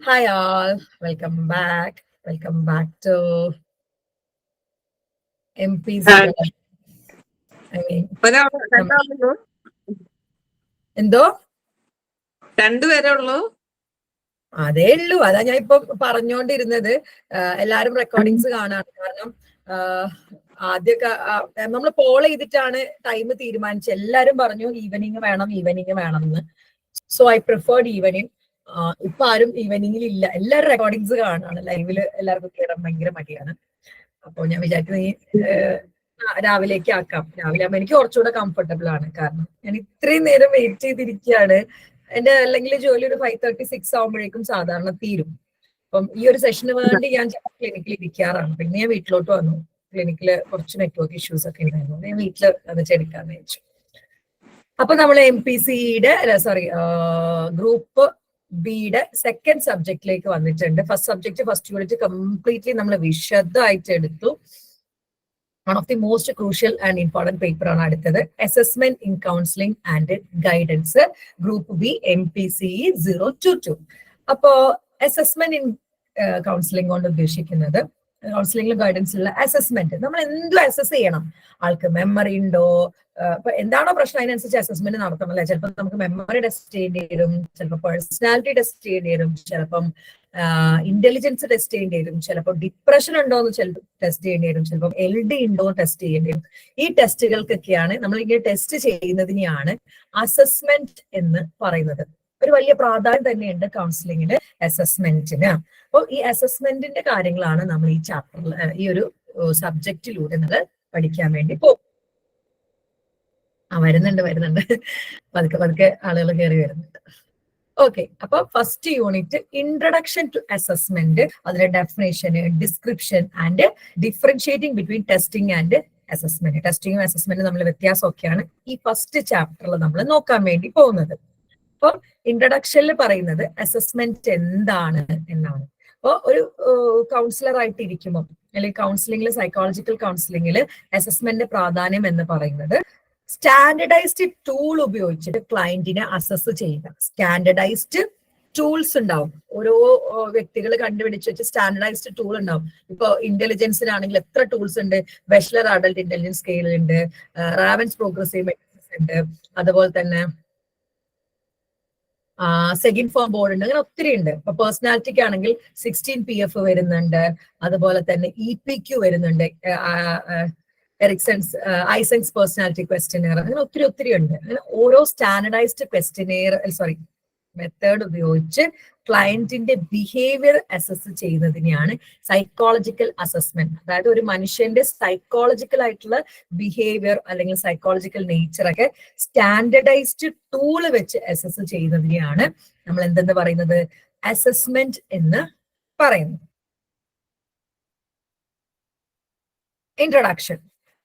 Hi all, welcome back. Welcome back to MPC. I mean, എന്തോ രണ്ടുപേരേ ഉള്ളൂ. അതേ ഉള്ളൂ. അതാ ഞാൻ ഇപ്പൊ പറഞ്ഞോണ്ടിരുന്നത്. എല്ലാരും റെക്കോർഡിങ്സ് കാണാണ്. കാരണം ആദ്യമൊക്കെ നമ്മൾ പോൾ ചെയ്തിട്ടാണ് ടൈം തീരുമാനിച്ചത്. എല്ലാരും പറഞ്ഞു ഈവനിങ് വേണം എന്ന്. So I preferred evening. ഇപ്പൊ ആരും ഈവനിങ്ങിൽ ഇല്ല. എല്ലാരും റെക്കോർഡിങ്സ് കാണാണ്. ലൈവില് എല്ലാവർക്കും കയറാൻ ഭയങ്കര മടിയാണ്. അപ്പൊ ഞാൻ വിചാരിക്കുന്നത് രാവിലേക്ക് ആക്കാം. രാവിലെ ആകുമ്പോൾ എനിക്ക് കുറച്ചുകൂടെ കംഫർട്ടബിൾ ആണ്. കാരണം ഞാൻ ഇത്രയും നേരം വെയിറ്റ് ചെയ്തിരിക്കുകയാണ്. എന്റെ അല്ലെങ്കിൽ ജോലി ഒരു 5:36 ആകുമ്പോഴേക്കും സാധാരണ തീരും. അപ്പം ഈ ഒരു സെഷന് വേണ്ടി ഞാൻ ക്ലിനിക്കിൽ ഇരിക്കാറാണ്. പിന്നെ ഞാൻ വീട്ടിലോട്ട് വന്നു. ക്ലിനിക്കില് കുറച്ച് നെറ്റ്വർക്ക് ഇഷ്യൂസ് ഒക്കെ ഉണ്ടായിരുന്നു. ഞാൻ വീട്ടില് അത് ചെടുക്കാന്ന് വെച്ചു. അപ്പൊ നമ്മൾ MPCയുടെ ഗ്രൂപ്പ് ബിയുടെ സെക്കൻഡ് സബ്ജക്റ്റിലേക്ക് വന്നിട്ടുണ്ട്. First subject first unit completely നമ്മൾ വിശദമായിട്ട് എടുത്തു. One of the most crucial and important paper ആണ് അടുത്തത്. Assessment in counselling and guidance, group B MPCE 022. അപ്പോ അസസ്മെന്റ് ഇൻ കൗൺസിലിംഗ് കൊണ്ട് ഉദ്ദേശിക്കുന്നത് കൗൺസിലിംഗിലും ഗൈഡൻസിലുള്ള അസസ്മെന്റ്. നമ്മൾ എന്തും അസസ് ചെയ്യണം. ആൾക്ക് മെമ്മറി ഉണ്ടോ, ഇപ്പൊ എന്താണോ പ്രശ്നം അതിനനുസരിച്ച് അസസ്മെന്റ് നടത്തണം അല്ലെ. ചിലപ്പോൾ നമുക്ക് മെമ്മറി ടെസ്റ്റ് ചെയ്യേണ്ടി വരും, ചിലപ്പോൾ പേഴ്സണാലിറ്റി ടെസ്റ്റ് ചെയ്യേണ്ടി വരും, ചിലപ്പം ഇന്റലിജൻസ് ടെസ്റ്റ് ചെയ്യേണ്ടി വരും, ചിലപ്പോൾ ഡിപ്രഷൻ ഉണ്ടോ എന്ന് ടെസ്റ്റ് ചെയ്യേണ്ടി വരും, ചിലപ്പോൾ LD ഉണ്ടോ എന്ന് ടെസ്റ്റ് ചെയ്യേണ്ടി വരും. ഈ ടെസ്റ്റുകൾക്കൊക്കെയാണ് നമ്മൾ ഇങ്ങനെ ടെസ്റ്റ് ചെയ്യുന്നതിനെയാണ് അസസ്മെന്റ് എന്ന് പറയുന്നത്. ഒരു വലിയ പ്രാധാന്യം തന്നെയുണ്ട് കൗൺസിലിംഗിന് അസസ്മെന്റിന്. അപ്പോൾ ഈ അസസ്മെന്റിന്റെ കാര്യങ്ങളാണ് നമ്മൾ ഈ ചാപ്റ്ററിൽ ഈ ഒരു സബ്ജക്റ്റിലൂടെ നമ്മൾ പഠിക്കാൻ വേണ്ടി പോകും. വരുന്നുണ്ട് പതുക്കെ ആളുകൾ കയറി വരുന്നുണ്ട്. ഓക്കെ, അപ്പൊ first unit introduction to assessment, അതിന്റെ definition, description and differentiating between testing and assessment. ടെസ്റ്റിംഗും അസസ്മെന്റും തമ്മിൽ വ്യത്യാസമൊക്കെയാണ് ഈ ഫസ്റ്റ് ചാപ്റ്ററിൽ നമ്മൾ നോക്കാൻ വേണ്ടി പോകുന്നത്. അപ്പൊ ഇൻട്രഡക്ഷനിൽ പറയുന്നത് അസസ്മെന്റ് എന്താണ് എന്നാണ്. അപ്പൊ ഒരു കൗൺസിലർ ആയിട്ട് ഇരിക്കുമ്പോൾ അല്ലെങ്കിൽ കൗൺസിലിംഗിൽ, സൈക്കോളജിക്കൽ കൗൺസിലിംഗിൽ അസസ്മെന്റ് പ്രാധാന്യം എന്ന് പറയുന്നത് സ്റ്റാൻഡർഡൈസ്ഡ് ടൂൾ ഉപയോഗിച്ചിട്ട് ക്ലയന്റിനെ അസസ് ചെയ്യുക. സ്റ്റാൻഡർഡൈസ്ഡ് ടൂൾസ് ഉണ്ടാവും. ഓരോ വ്യക്തികൾ കണ്ടുപിടിച്ച് വെച്ച് സ്റ്റാൻഡർഡൈസ്ഡ് ടൂൾ ഉണ്ടാവും. ഇപ്പൊ ഇന്റലിജൻസിനാണെങ്കിൽ എത്ര ടൂൾസ് ഉണ്ട്. വെഷ്ലർ അഡൽട്ട് ഇന്റലിജൻസ് സ്കെയിൽ ഉണ്ട്, റാവൻസ് പ്രോഗ്രസീവ് മെട്രിക്സ് ഉണ്ട്, അതുപോലെ തന്നെ സെക്കൻഡ് ഫോം ബോർഡ് ഉണ്ട്. അങ്ങനെ ഒത്തിരി ഉണ്ട്. ഇപ്പൊ പേഴ്സണാലിറ്റിക്ക് ആണെങ്കിൽ 16 PF വരുന്നുണ്ട്, അതുപോലെ തന്നെ EPQ വരുന്നുണ്ട്, ഐസൻസ് പേഴ്സണാലിറ്റി ക്വസ്റ്റ്യനെയർ, അങ്ങനെ ഒത്തിരി ഉണ്ട്. അങ്ങനെ ഓരോ സ്റ്റാൻഡർഡൈസ്ഡ് മെത്തേഡ് ഉപയോഗിച്ച് ക്ലയന്റിന്റെ ബിഹേവിയർ അസസ് ചെയ്യുന്നതിനെയാണ് സൈക്കോളജിക്കൽ അസസ്മെന്റ്. അതായത് ഒരു മനുഷ്യന്റെ സൈക്കോളജിക്കൽ ആയിട്ടുള്ള ബിഹേവിയർ അല്ലെങ്കിൽ സൈക്കോളജിക്കൽ നേച്ചർ ഒക്കെ സ്റ്റാൻഡർഡൈസ്ഡ് ടൂള് വെച്ച് അസസ് ചെയ്യുന്നതിനെയാണ് നമ്മൾ എന്തെന്ന് പറയുന്നത്, അസസ്മെന്റ് എന്ന് പറയുന്നത്. Introduction.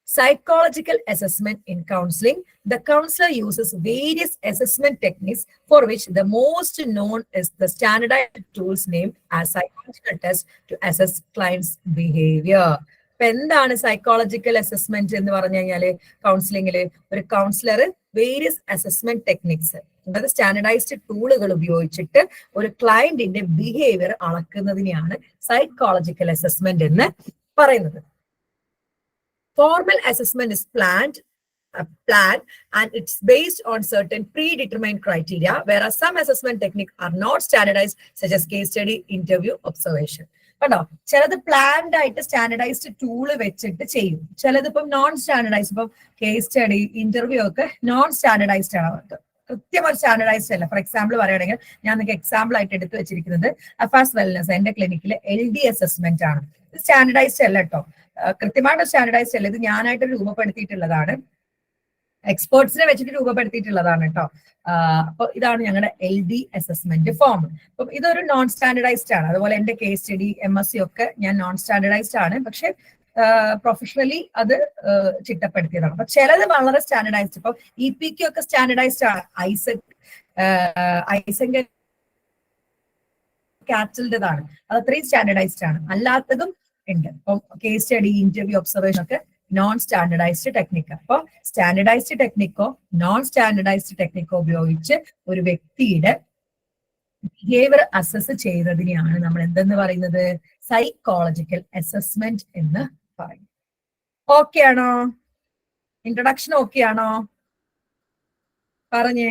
Psychological assessment in counseling. The counselor uses various assessment techniques, for which the most known is the standardized tools named as psychological tests to assess clients' behavior. ഇപ്പൊ എന്താണ് psychological assessment എന്ന് പറഞ്ഞു കഴിഞ്ഞാല്, കൗൺസിലിംഗില് ഒരു councillor various assessment techniques, അതായത് standardised ടൂളുകൾ ഉപയോഗിച്ചിട്ട് ഒരു ക്ലയന്റിന്റെ ബിഹേവിയർ അളക്കുന്നതിനെയാണ് സൈക്കോളജിക്കൽ അസസ്മെന്റ് എന്ന് പറയുന്നത്. Formal assessment is planned and it's based on certain predetermined criteria, whereas some assessment techniques are not standardized, such as case study, interview, observation. കണ്ടോ, ചിലത് planned ആയിട്ട് standardised tool വെച്ചിട്ട് ചെയ്യും, ചിലത് ഇപ്പം നോൺ സ്റ്റാൻഡർഡൈസ്ഡ്. ഇപ്പം കേസ് സ്റ്റഡി, ഇന്റർവ്യൂ ഒക്കെ non standardised ആണ്. കൃത്യമായി സ്റ്റാൻഡർഡൈസ്ഡ് അല്ല. ഫോർ എക്സാമ്പിൾ പറയുകയാണെങ്കിൽ ഞാൻ നിങ്ങൾക്ക് എക്സാമ്പിൾ ആയിട്ട് എടുത്തു വെച്ചിരിക്കുന്നത് അഫാസ് വെൽനസ്, എന്റെ ക്ലിനിക്കിലെ LD അസസ്മെന്റ് ആണ്. ഇത് സ്റ്റാൻഡർഡൈസ്ഡ് അല്ല കേട്ടോ, കൃത്യമായിട്ട് സ്റ്റാൻഡർഡൈസ്ഡ് അല്ല. ഇത് ഞാനായിട്ട് രൂപപ്പെടുത്തിയിട്ടുള്ളതാണ്, എക്സ്പേർട്സിനെ വെച്ചിട്ട് രൂപപ്പെടുത്തിയിട്ടുള്ളതാണ് കേട്ടോ. അപ്പൊ ഇതാണ് ഞങ്ങളുടെ LD അസസ്മെന്റ് ഫോം. അപ്പം ഇതൊരു നോൺ സ്റ്റാൻഡർഡൈസ്ഡ് ആണ്. അതുപോലെ എന്റെ കേസ് സ്റ്റഡി, MSc ഒക്കെ ഞാൻ നോൺ സ്റ്റാൻഡർഡൈസ്ഡ് ആണ്, പക്ഷെ പ്രൊഫഷണലി അത് ചിട്ടപ്പെടുത്തിയതാണ്. അപ്പൊ ചിലത് വളരെ സ്റ്റാൻഡർഡൈസ്ഡ്. ഇപ്പൊ EPQ ഒക്കെ സ്റ്റാൻഡർഡൈസ്ഡ് ആണ്. ഐസൻ കാറ്റലിൻ്റെതാണ്, അത് അത്രയും സ്റ്റാൻഡർഡൈസ്ഡ് ആണ്. അല്ലാത്തതും ഉണ്ട്. ഇപ്പം കേസ് സ്റ്റഡി, ഇന്റർവ്യൂ, ഒബ്സർവേഷൻ ഒക്കെ നോൺ സ്റ്റാൻഡർഡൈസ്ഡ് ടെക്നിക്ക്. അപ്പൊ സ്റ്റാൻഡർഡൈസ്ഡ് ടെക്നിക്കോ നോൺ സ്റ്റാൻഡർഡൈസ്ഡ് ടെക്നിക്കോ ഉപയോഗിച്ച് ഒരു വ്യക്തിയുടെ ബിഹേവിയർ അസസ് ചെയ്യുന്നതിനെയാണ് നമ്മൾ എന്തെന്ന് പറയുന്നത്? സൈക്കോളജിക്കൽ അസസ്മെന്റ് എന്ന് പറയും. ഓക്കെ ആണോ? ഇൻട്രൊഡക്ഷൻ ഓക്കെ ആണോ? പറഞ്ഞേ.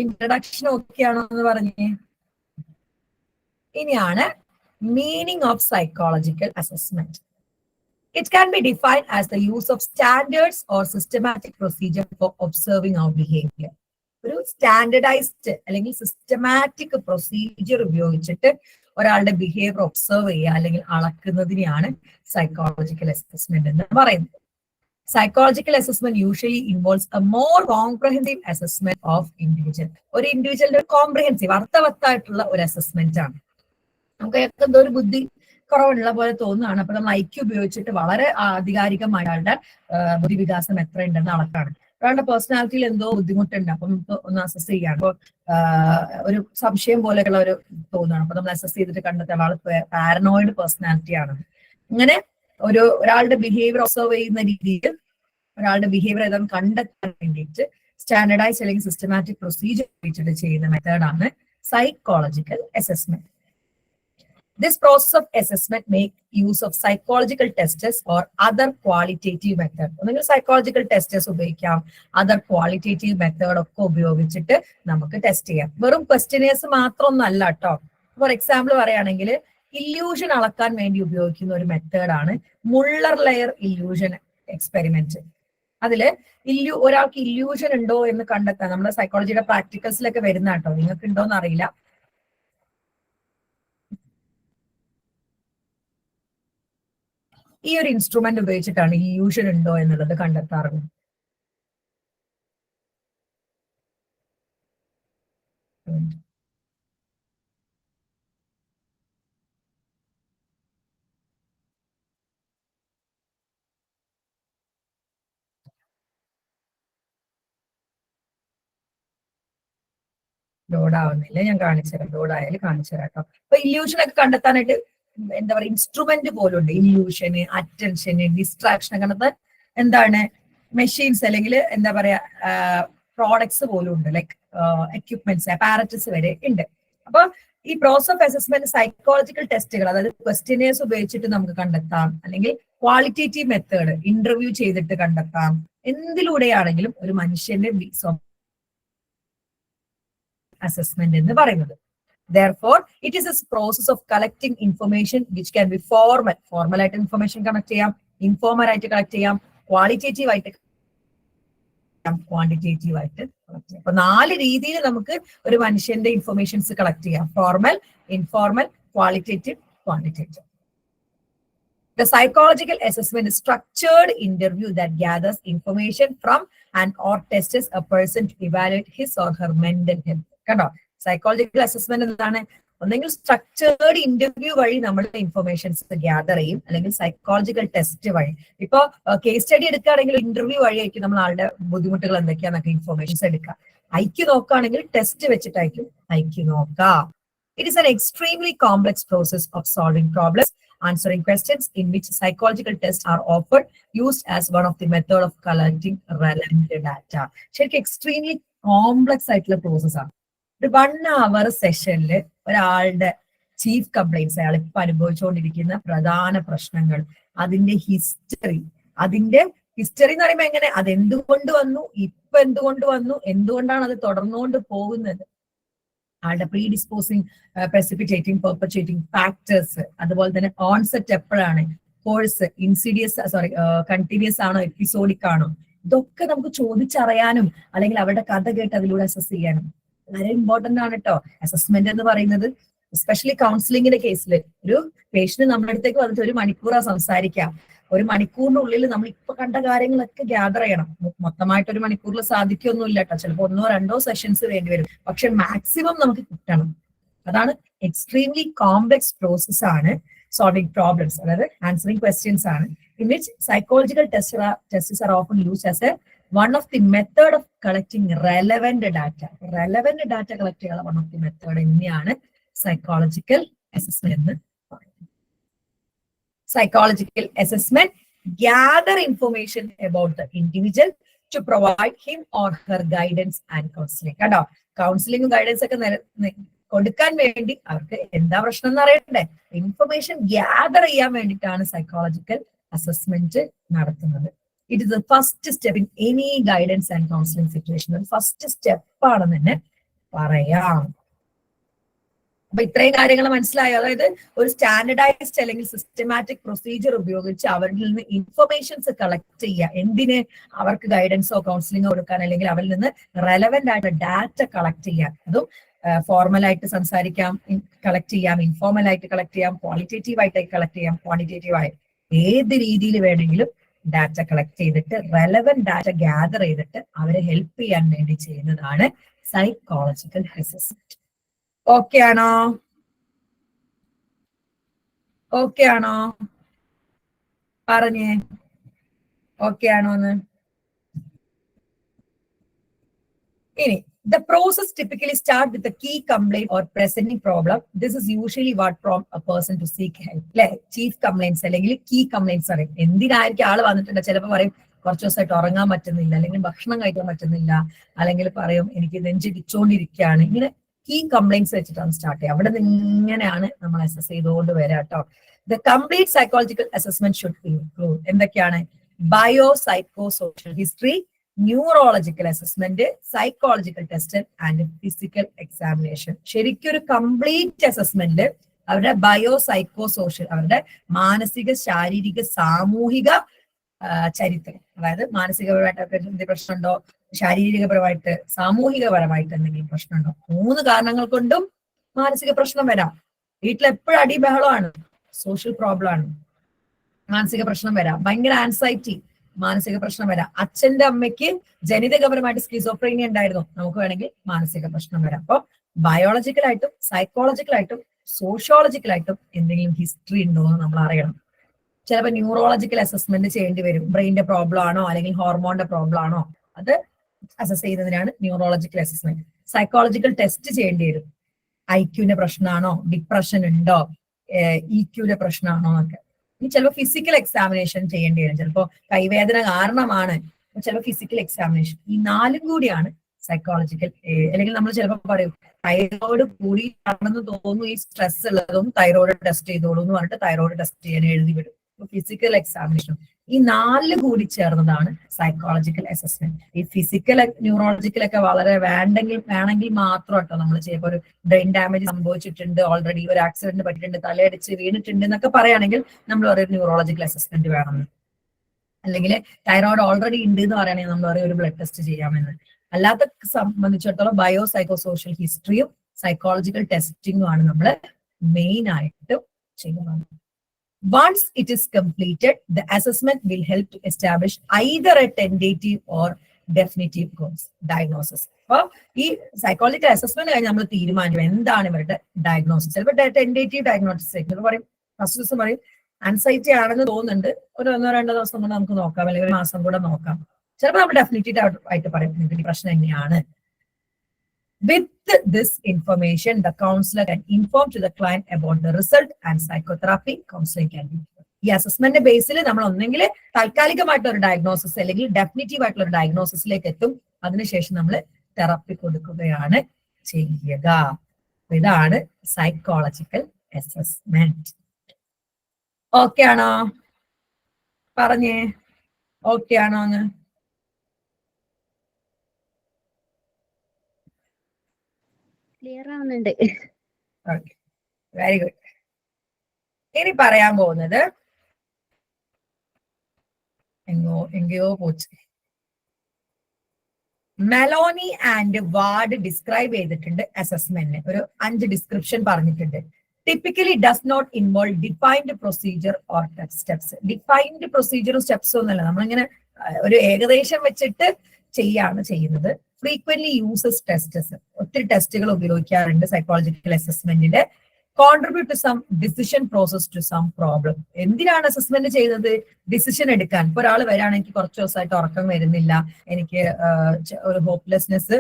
ഇൻട്രൊഡക്ഷൻ ഓക്കെ ആണോ എന്ന് പറഞ്ഞേ. ഇനിയാണ് meaning of psychological assessment. It can be defined as the use of standards or systematic procedure for observing our behavior. ഒരു സ്റ്റാൻഡർഡൈസ്ഡ് അല്ലെങ്കിൽ സിസ്റ്റമാറ്റിക് പ്രൊസീജിയർ ഉപയോഗിച്ചിട്ട് ഒരാളുടെ ബിഹേവിയർ ഒബ്സർവ് ചെയ്യുക അല്ലെങ്കിൽ അളക്കുന്നതിനെയാണ് സൈക്കോളജിക്കൽ അസസ്മെന്റ് എന്ന് പറയുന്നത്. Psychological assessment usually involves A more comprehensive assessment of individual. ഒരു ഇൻഡിവിജ്വലിന്റെ comprehensive അർത്ഥവത്തായിട്ടുള്ള ഒരു അസസ്മെന്റ് ആണ്. നമുക്ക് എന്തോ ഒരു ബുദ്ധി കുറവുള്ള പോലെ തോന്നുകയാണ്. അപ്പൊ നമ്മൾ ഐക്യു ഉപയോഗിച്ചിട്ട് വളരെ ആധികാരികമായ അയാളുടെ ബുദ്ധിവികാസം എത്ര ഉണ്ടെന്ന് അളക്കാണ്. ഒരാളുടെ പേഴ്സണാലിറ്റിയിൽ എന്തോ ബുദ്ധിമുട്ടുണ്ട്, അപ്പൊ നമുക്ക് ഒന്ന് അസസ് ചെയ്യാം. അപ്പൊ ഒരു സംശയം പോലെയുള്ള ഒരു തോന്നുകയാണ്. അപ്പൊ നമ്മൾ അസസ് ചെയ്തിട്ട് കണ്ടെത്താം ആൾ പാരനോയിഡ് പേഴ്സണാലിറ്റി ആണ്. ഇങ്ങനെ ഒരാളുടെ ബിഹേവിയർ ഒബ്സർവ് ചെയ്യുന്ന രീതിയിൽ ഒരാളുടെ ബിഹേവിയർ ഏതാണ്ട് കണ്ടെത്താൻ വേണ്ടിയിട്ട് സ്റ്റാൻഡർഡൈസ് അല്ലെങ്കിൽ സിസ്റ്റമാറ്റിക് പ്രൊസീജിയർ ഉപയോഗിച്ചിട്ട് ചെയ്യുന്ന മെത്തേഡാണ് psychological assessment. This process of assessment make use of psychological tests or other qualitative method. ഒന്നെങ്കിൽ സൈക്കോളജിക്കൽ ടെസ്റ്റസ് ഉപയോഗിക്കാം, അതർ ക്വാളിറ്റേറ്റീവ് മെത്തേഡ് ഒക്കെ ഉപയോഗിച്ചിട്ട് നമുക്ക് ടെസ്റ്റ് ചെയ്യാം. വെറും ക്വസ്റ്റ്യനേഴ്സ് മാത്രമൊന്നല്ല കേട്ടോ. ഫോർ എക്സാമ്പിൾ പറയുകയാണെങ്കിൽ ഇല്യൂഷൻ അളക്കാൻ വേണ്ടി ഉപയോഗിക്കുന്ന ഒരു മെത്തേഡാണ് മുള്ളർ ലെയർ ഇല്യൂഷൻ എക്സ്പെരിമെന്റ്. അതില് ഒരാൾക്ക് ഇല്യൂഷൻ ഉണ്ടോ എന്ന് കണ്ടെത്താൻ നമ്മുടെ സൈക്കോളജിയുടെ പ്രാക്ടിക്കൽസിലൊക്കെ വരുന്ന കേട്ടോ. നിങ്ങൾക്ക് ഉണ്ടോന്ന് അറിയില്ല. ഈ ഒരു ഇൻസ്ട്രുമെന്റ് ഉപയോഗിച്ചിട്ടാണ് ഇല്യൂഷൻ ഉണ്ടോ എന്നുള്ളത് കണ്ടെത്താറുള്ളത്. ലോഡ് ആവുന്നില്ല, ഞാൻ കാണിച്ചുതരാം. ലോഡ് ആയാലും കാണിച്ചുതരാം കേട്ടോ. അപ്പൊ ഇല്യൂഷൻ ഒക്കെ കണ്ടെത്താനായിട്ട് എന്താ പറയുക ഇൻസ്ട്രുമെന്റ് പോലും ഉണ്ട്. ഇല്യൂഷന്, അറ്റൻഷന്, ഡിസ്ട്രാക്ഷൻ അങ്ങനത്തെ എന്താണ് മെഷീൻസ് അല്ലെങ്കിൽ എന്താ പറയാ പ്രോഡക്ട്സ് പോലും ഉണ്ട്. ലൈക്ക് എക്യുപ്മെന്റ്സ്, അപ്പാരറ്റസ് വരെ ഉണ്ട്. അപ്പൊ ഈ പ്രോസസ് ഓഫ് അസസ്മെന്റ് സൈക്കോളജിക്കൽ ടെസ്റ്റുകൾ, അതായത് ക്വസ്റ്റ്യനേഴ്സ് ഉപയോഗിച്ചിട്ട് നമുക്ക് കണ്ടെത്താം, അല്ലെങ്കിൽ ക്വാളിറ്റേറ്റീവ് മെത്തേഡ് ഇന്റർവ്യൂ ചെയ്തിട്ട് കണ്ടെത്താം. എന്തിലൂടെയാണെങ്കിലും ഒരു മനുഷ്യന്റെ അസസ്മെന്റ് എന്ന് പറയുന്നത്. Therefore, it is a process of collecting information which can be formal. Formal ആയിട്ട് ഇൻഫർമേഷൻ കളക്ട് ചെയ്യാം, ഇൻഫോർമൽ ആയിട്ട് കളക്ട് ചെയ്യാം, ക്വാളിറ്റേറ്റീവ് ആയിട്ട് ക്വാണ്ടിറ്റേറ്റീവ് ആയിട്ട് കളക്ട് ചെയ്യാം. അപ്പൊ 4 രീതിയിൽ നമുക്ക് ഒരു മനുഷ്യന്റെ ഇൻഫർമേഷൻസ് കളക്ട് ചെയ്യാം: formal, informal, qualitative, quantitative. The psychological assessment is structured interview that gathers information from and or tests a person to evaluate his or her mental health. കണ്ടോ, സൈക്കോളജിക്കൽ അസസ്മെന്റ് എന്താണ്? ഒന്നെങ്കിൽ സ്ട്രക്ചേർഡ് ഇന്റർവ്യൂ വഴി നമ്മൾ informations gather ചെയ്യും, അല്ലെങ്കിൽ psychological test വഴി. ഇപ്പൊ case study എടുക്കുകയാണെങ്കിൽ ഇന്റർവ്യൂ വഴിയായിരിക്കും നമ്മൾ ആളുടെ ബുദ്ധിമുട്ടുകൾ എന്തൊക്കെയാന്നൊക്കെ ഇൻഫർമേഷൻസ് എടുക്കുക. ഐക്യു നോക്കുകയാണെങ്കിൽ ടെസ്റ്റ് വെച്ചിട്ടായിരിക്കും ഐക്യു നോക്കാം. It is an extremely complex process of solving problems, answering questions, in which psychological tests are often used as one of the method of collecting relevant data. ശരിക്കും extremely complex ആയിട്ടുള്ള process ആണ്. ഒരു 1 hour സെഷനിൽ ഒരാളുടെ chief complaints, അയാൾ ഇപ്പൊ അനുഭവിച്ചുകൊണ്ടിരിക്കുന്ന പ്രധാന പ്രശ്നങ്ങൾ, അതിന്റെ ഹിസ്റ്ററി എന്ന് പറയുമ്പോൾ എങ്ങനെ, അത് എന്തുകൊണ്ട് വന്നു, ഇപ്പൊ എന്തുകൊണ്ട് വന്നു, എന്തുകൊണ്ടാണ് അത് തുടർന്നുകൊണ്ട് പോകുന്നത്, ആളുടെ പ്രീഡിസ്പോസിങ്, പ്രസിപ്പിറ്റേറ്റിംഗ്, പെർപച്വേറ്റിംഗ് ഫാക്ടേഴ്സ്, അതുപോലെ തന്നെ ഓൺസെറ്റ് എപ്പോഴാണ്, കോഴ്സ് കണ്ടിന്യൂസ് ആണോ, എപ്പിസോഡിക് ആണോ, ഇതൊക്കെ നമുക്ക് ചോദിച്ചറിയാനും അല്ലെങ്കിൽ അവരുടെ കഥ കേട്ട് അതിലൂടെ അസസ് ചെയ്യാനും വളരെ ഇമ്പോർട്ടന്റ് ആണ് കേട്ടോ അസസ്മെന്റ് എന്ന് പറയുന്നത്. എസ്പെഷ്യലി കൗൺസിലിങ്ങിന്റെ കേസിൽ ഒരു പേഷ്യന്റ് നമ്മുടെ അടുത്തേക്ക് വന്നിട്ട് 1 മണിക്കൂറാണ് സംസാരിക്കാം. 1 മണിക്കൂറിനുള്ളിൽ നമ്മൾ ഇപ്പൊ കണ്ട കാര്യങ്ങളൊക്കെ ഗ്യാദർ ചെയ്യണം. മൊത്തമായിട്ട് 1 മണിക്കൂറിൽ സാധിക്കൊന്നുമില്ല കേട്ടോ. ചിലപ്പോൾ 1 or 2 സെഷൻസ് വേണ്ടി വരും. പക്ഷെ മാക്സിമം നമുക്ക് കിട്ടണം. അതാണ് എക്സ്ട്രീംലി കോംപ്ലക്സ് പ്രോസസ് ആണ് സോൾവിംഗ് പ്രോബ്ലംസ്, അതായത് ആൻസറിംഗ് ക്വസ്റ്റ്യൻസ് ആണ്. In which psychological tests are often used as one of the method of collecting relevant data. Relevant data collect ചെയ്യാനുള്ള one of the method തന്നെയാണ് psychological assessment എന്ന് പറയുന്നത്. Psychological assessment gather information about the individual to provide him or her guidance and counseling. കണ്ടോ, കൗൺസിലിംഗും guidance ഒക്കെ കൊടുക്കാൻ വേണ്ടി അവർക്ക് എന്താ പ്രശ്നം എന്ന് അറിയണ്ടേ. ഇൻഫർമേഷൻ ഗ്യാദർ ചെയ്യാൻ വേണ്ടിയിട്ടാണ് സൈക്കോളജിക്കൽ അസസ്മെന്റ് നടത്തുന്നത്. It is the first step in any guidance and counselling situation. ഒരു ഫസ്റ്റ് സ്റ്റെപ്പ് ആണെന്ന് തന്നെ പറയാം. അപ്പൊ ഇത്രയും കാര്യങ്ങൾ മനസ്സിലായോ? അതായത് ഒരു സ്റ്റാൻഡർഡൈസ്ഡ് അല്ലെങ്കിൽ സിസ്റ്റമാറ്റിക് പ്രൊസീജിയർ ഉപയോഗിച്ച് അവരിൽ നിന്ന് ഇൻഫർമേഷൻസ് കളക്ട് ചെയ്യുക. എന്തിന്? അവർക്ക് ഗൈഡൻസോ കൗൺസിലിംഗോ കൊടുക്കാൻ, അല്ലെങ്കിൽ അവരിൽ നിന്ന് റെലവെന്റ് ആയിട്ട് ഡാറ്റ കളക്ട് ചെയ്യാൻ. അതും ഫോർമലായിട്ട് സംസാരിക്കാം, കളക്ട് ചെയ്യാം, ഇൻഫോർമൽ ആയിട്ട് കളക്ട് ചെയ്യാം, ക്വാളിറ്റേറ്റീവ് ആയിട്ട് കളക്ട് ചെയ്യാം, ക്വാണ്ടിറ്റേറ്റീവ് ആയിട്ട് ഏത് രീതിയിൽ വേണമെങ്കിലും ഡാറ്റ കളക്ട് ചെയ്തിട്ട് റെലവെന്റ് ഡാറ്റ ഗ്യാദർ ചെയ്തിട്ട് അവരെ ഹെൽപ്പ് ചെയ്യാൻ വേണ്ടി ചെയ്യുന്നതാണ് സൈക്കോളജിക്കൽ അസസ്മെന്റ്. ഓക്കെ ആണോ? ഓക്കെ ആണോ? പറഞ്ഞേ ഓക്കെ ആണോന്ന്. ഇനി the process typically start with a key complaint or presenting problem. This is usually what prompt a person to seek help. അല്ലെ, ചീഫ് കംപ്ലൈന്റ്സ് അല്ലെങ്കിൽ കീ കംപ്ലൈന്റ്സ് അറിയും. എന്തിനായിരിക്കും ആള് വന്നിട്ടുണ്ട്? ചിലപ്പോൾ പറയും കുറച്ചു ദിവസമായിട്ട് ഉറങ്ങാൻ പറ്റുന്നില്ല, അല്ലെങ്കിൽ ഭക്ഷണം കഴിക്കാൻ പറ്റുന്നില്ല, അല്ലെങ്കിൽ പറയും എനിക്ക് നെഞ്ചിടിച്ചോണ്ടിരിക്കുകയാണ്. ഇങ്ങനെ കീ കംപ്ലൈന്റ്സ് വെച്ചിട്ടാണ് സ്റ്റാർട്ട് ചെയ്യുക. അവിടെ നിന്ന് ഇങ്ങനെയാണ് നമ്മൾ അസസ് ചെയ്തുകൊണ്ട് വരാം കേട്ടോ. The complete psychological assessment should include എന്തൊക്കെയാണ്? Bio psycho social history, neurological assessment, psychological test and physical examination. ശരിക്കും ഒരു കംപ്ലീറ്റ് അസസ്മെന്റ് അവരുടെ ബയോ സൈക്കോ സോഷ്യൽ, അവരുടെ മാനസിക, ശാരീരിക, സാമൂഹിക ചരിത്രം, അതായത് മാനസികപരമായിട്ട് എന്തെങ്കിലും പ്രശ്നമുണ്ടോ, ശാരീരികപരമായിട്ട്, സാമൂഹികപരമായിട്ട് എന്തെങ്കിലും പ്രശ്നമുണ്ടോ. 3 കാരണങ്ങൾ കൊണ്ടും മാനസിക പ്രശ്നം വരാം. വീട്ടിലെപ്പോഴും അടി ബഹളമാണ്, സോഷ്യൽ പ്രോബ്ലം ആണ്, മാനസിക പ്രശ്നം വരാം. ഭയങ്കര ആൻസൈറ്റി, മാനസിക പ്രശ്നം വരാം. അച്ഛന്റെ അമ്മയ്ക്ക് ജനിതകപരമായിട്ട് സ്കിസോഫ്രീനിയ ഉണ്ടായിരുന്നു, നമുക്ക് വേണമെങ്കിൽ മാനസിക പ്രശ്നം വരാം. അപ്പൊ ബയോളജിക്കലായിട്ടും സൈക്കോളജിക്കലായിട്ടും സോഷ്യോളജിക്കലായിട്ടും എന്തെങ്കിലും ഹിസ്റ്ററി ഉണ്ടോ എന്ന് നമ്മൾ അറിയണം. ചിലപ്പോൾ ന്യൂറോളജിക്കൽ അസസ്മെന്റ് ചെയ്യേണ്ടി വരും. ബ്രെയിനിന്റെ പ്രോബ്ലം ആണോ അല്ലെങ്കിൽ ഹോർമോണിന്റെ പ്രോബ്ലം ആണോ, അത് അസസ് ചെയ്യുന്നതിനാണ് ന്യൂറോളജിക്കൽ അസസ്മെന്റ്. സൈക്കോളജിക്കൽ ടെസ്റ്റ് ചെയ്യേണ്ടി വരും. ഐക്യുവിന്റെ പ്രശ്നമാണോ, ഡിപ്രഷൻ ഉണ്ടോ, ഇക്യുവിന്റെ പ്രശ്നമാണോ എന്നൊക്കെ. ഇനി ചിലപ്പോൾ ഫിസിക്കൽ എക്സാമിനേഷൻ ചെയ്യേണ്ടി വരും. ചിലപ്പോൾ കൈവേദന കാരണമാണ്, ചിലപ്പോൾ ഫിസിക്കൽ എക്സാമിനേഷൻ. ഈ 4 കൂടിയാണ് സൈക്കോളജിക്കൽ. അല്ലെങ്കിൽ നമ്മൾ ചിലപ്പോൾ പറയും തൈറോയിഡ് കൂടിയാണെന്ന് തോന്നുന്നു, ഈ സ്ട്രെസ് ഉള്ളതും തൈറോയിഡ് ടെസ്റ്റ് ചെയ്തോളൂ എന്ന് പറഞ്ഞിട്ട് തൈറോയിഡ് ടെസ്റ്റ് ചെയ്യാൻ എഴുതി വിടും. Physical examination. ഈ 4 കൂടി ചേർന്നതാണ് സൈക്കോളജിക്കൽ അസസ്മെന്റ്. ഈ ഫിസിക്കൽ ന്യൂറോളജിക്കലൊക്കെ വളരെ വേണമെങ്കിൽ മാത്രം കേട്ടോ നമ്മൾ ചെയ്യുമ്പോൾ. ഒരു ബ്രെയിൻ ഡാമേജ് സംഭവിച്ചിട്ടുണ്ട്, ഓൾറെഡി ഒരു ആക്സിഡന്റ് പറ്റിയിട്ടുണ്ട്, തലയടിച്ച് വീണിട്ടുണ്ട് എന്നൊക്കെ പറയുകയാണെങ്കിൽ നമ്മൾ പറയും ന്യൂറോളജിക്കൽ അസസ്മെന്റ് വേണമെന്ന്. അല്ലെങ്കിൽ തൈറോയിഡ് ഓൾറെഡി ഉണ്ട് എന്ന് പറയുകയാണെങ്കിൽ നമ്മൾ പറയും ഒരു ബ്ലഡ് ടെസ്റ്റ് ചെയ്യാമെന്ന്. അല്ലാത്ത സംബന്ധിച്ചിടത്തോളം ബയോ സൈക്കോ സോഷ്യൽ ഹിസ്റ്ററിയും സൈക്കോളജിക്കൽ ടെസ്റ്റിംഗും ആണ് നമ്മൾ മെയിൻ ആയിട്ട് ചെയ്യുന്നത്. Once it is completed, the assessment will help to establish either a tentative or definitive diagnosis. അപ്പൊ ഈ സൈക്കോളജിക്കൽ അസസ്മെന്റ് കഴിഞ്ഞ് നമ്മൾ തീരുമാനിക്കും എന്താണ് ഇവരുടെ ഡയഗ്നോസിസ്. ചിലപ്പോൾ ടെന്റേറ്റീവ് ഡയഗ്നോസിസ് പറയും. ഫസ്റ്റ് ദിവസം പറയും ആൻസൈറ്റി ആണെന്ന് തോന്നുന്നുണ്ട്, ഒരു 1-2 ദിവസം കൊണ്ട് നമുക്ക് നോക്കാം, അല്ലെങ്കിൽ 1 മാസം കൂടെ നോക്കാം. ചിലപ്പോൾ നമ്മൾ ഡെഫിനറ്റീവ് ആയിട്ട് പറയും നിങ്ങൾക്ക് പ്രശ്നം എങ്ങനെയാണ്. With this information, the counselor can inform to the client about the result and psychotherapy counseling can be. ഈ അസസ്മെന്റ് ബേസിൽ നമ്മൾ ഒന്നെങ്കിൽ താൽക്കാലികമായിട്ടുള്ള ഒരു ഡയഗ്നോസിസ് അല്ലെങ്കിൽ ഡെഫിനിറ്റീവ് ആയിട്ടുള്ള ഒരു ഡയഗ്നോസിസിലേക്ക് എത്തും. അതിനുശേഷം നമ്മൾ തെറപ്പി കൊടുക്കുകയാണ് ചെയ്യുക. ഇതാണ് സൈക്കോളജിക്കൽ അസസ്മെന്റ്. ഓക്കെ ആണോ? പറഞ്ഞേ ഓക്കെ ആണോ എന്ന്. ക്ലിയർ ആവുന്നുണ്ട്. Okay, very good. ഇനി പറയാൻ പോകുന്നത് എങ്കയോ പോച്ച്. മെലോനി ആൻഡ് വാർഡ് ഡിസ്ക്രൈബ് ചെയ്തിട്ടുണ്ട് അസസ്മെന്റിന്. ഒരു 5 ഡിസ്ക്രിപ്ഷൻ പറഞ്ഞിട്ടുണ്ട്. Typically does not involve defined procedure or steps. Defined പ്രൊസീജിയറും സ്റ്റെപ്സും ഒന്നല്ല, നമ്മളിങ്ങനെ ഒരു ഏകദേശം വെച്ചിട്ട് ചെയ്യുന്നത്. ഫ്രീക്വന്റ്ലി യൂസസ് ടെസ്റ്റസ്, ഒത്തിരി ടെസ്റ്റുകൾ ഉപയോഗിക്കാറുണ്ട് psychological അസസ്മെന്റിന്റെ. Contribute to some decision process to some problem. എന്തിനാണ് അസസ്മെന്റ് ചെയ്യുന്നത്? ഡിസിഷൻ എടുക്കാൻ. ഇപ്പൊ ഒരാൾ വരാണ്, എനിക്ക് കുറച്ച് ദിവസമായിട്ട് ഉറക്കം വരുന്നില്ല, എനിക്ക് ഒരു ഹോപ്പ്ലെസ്നെസ്,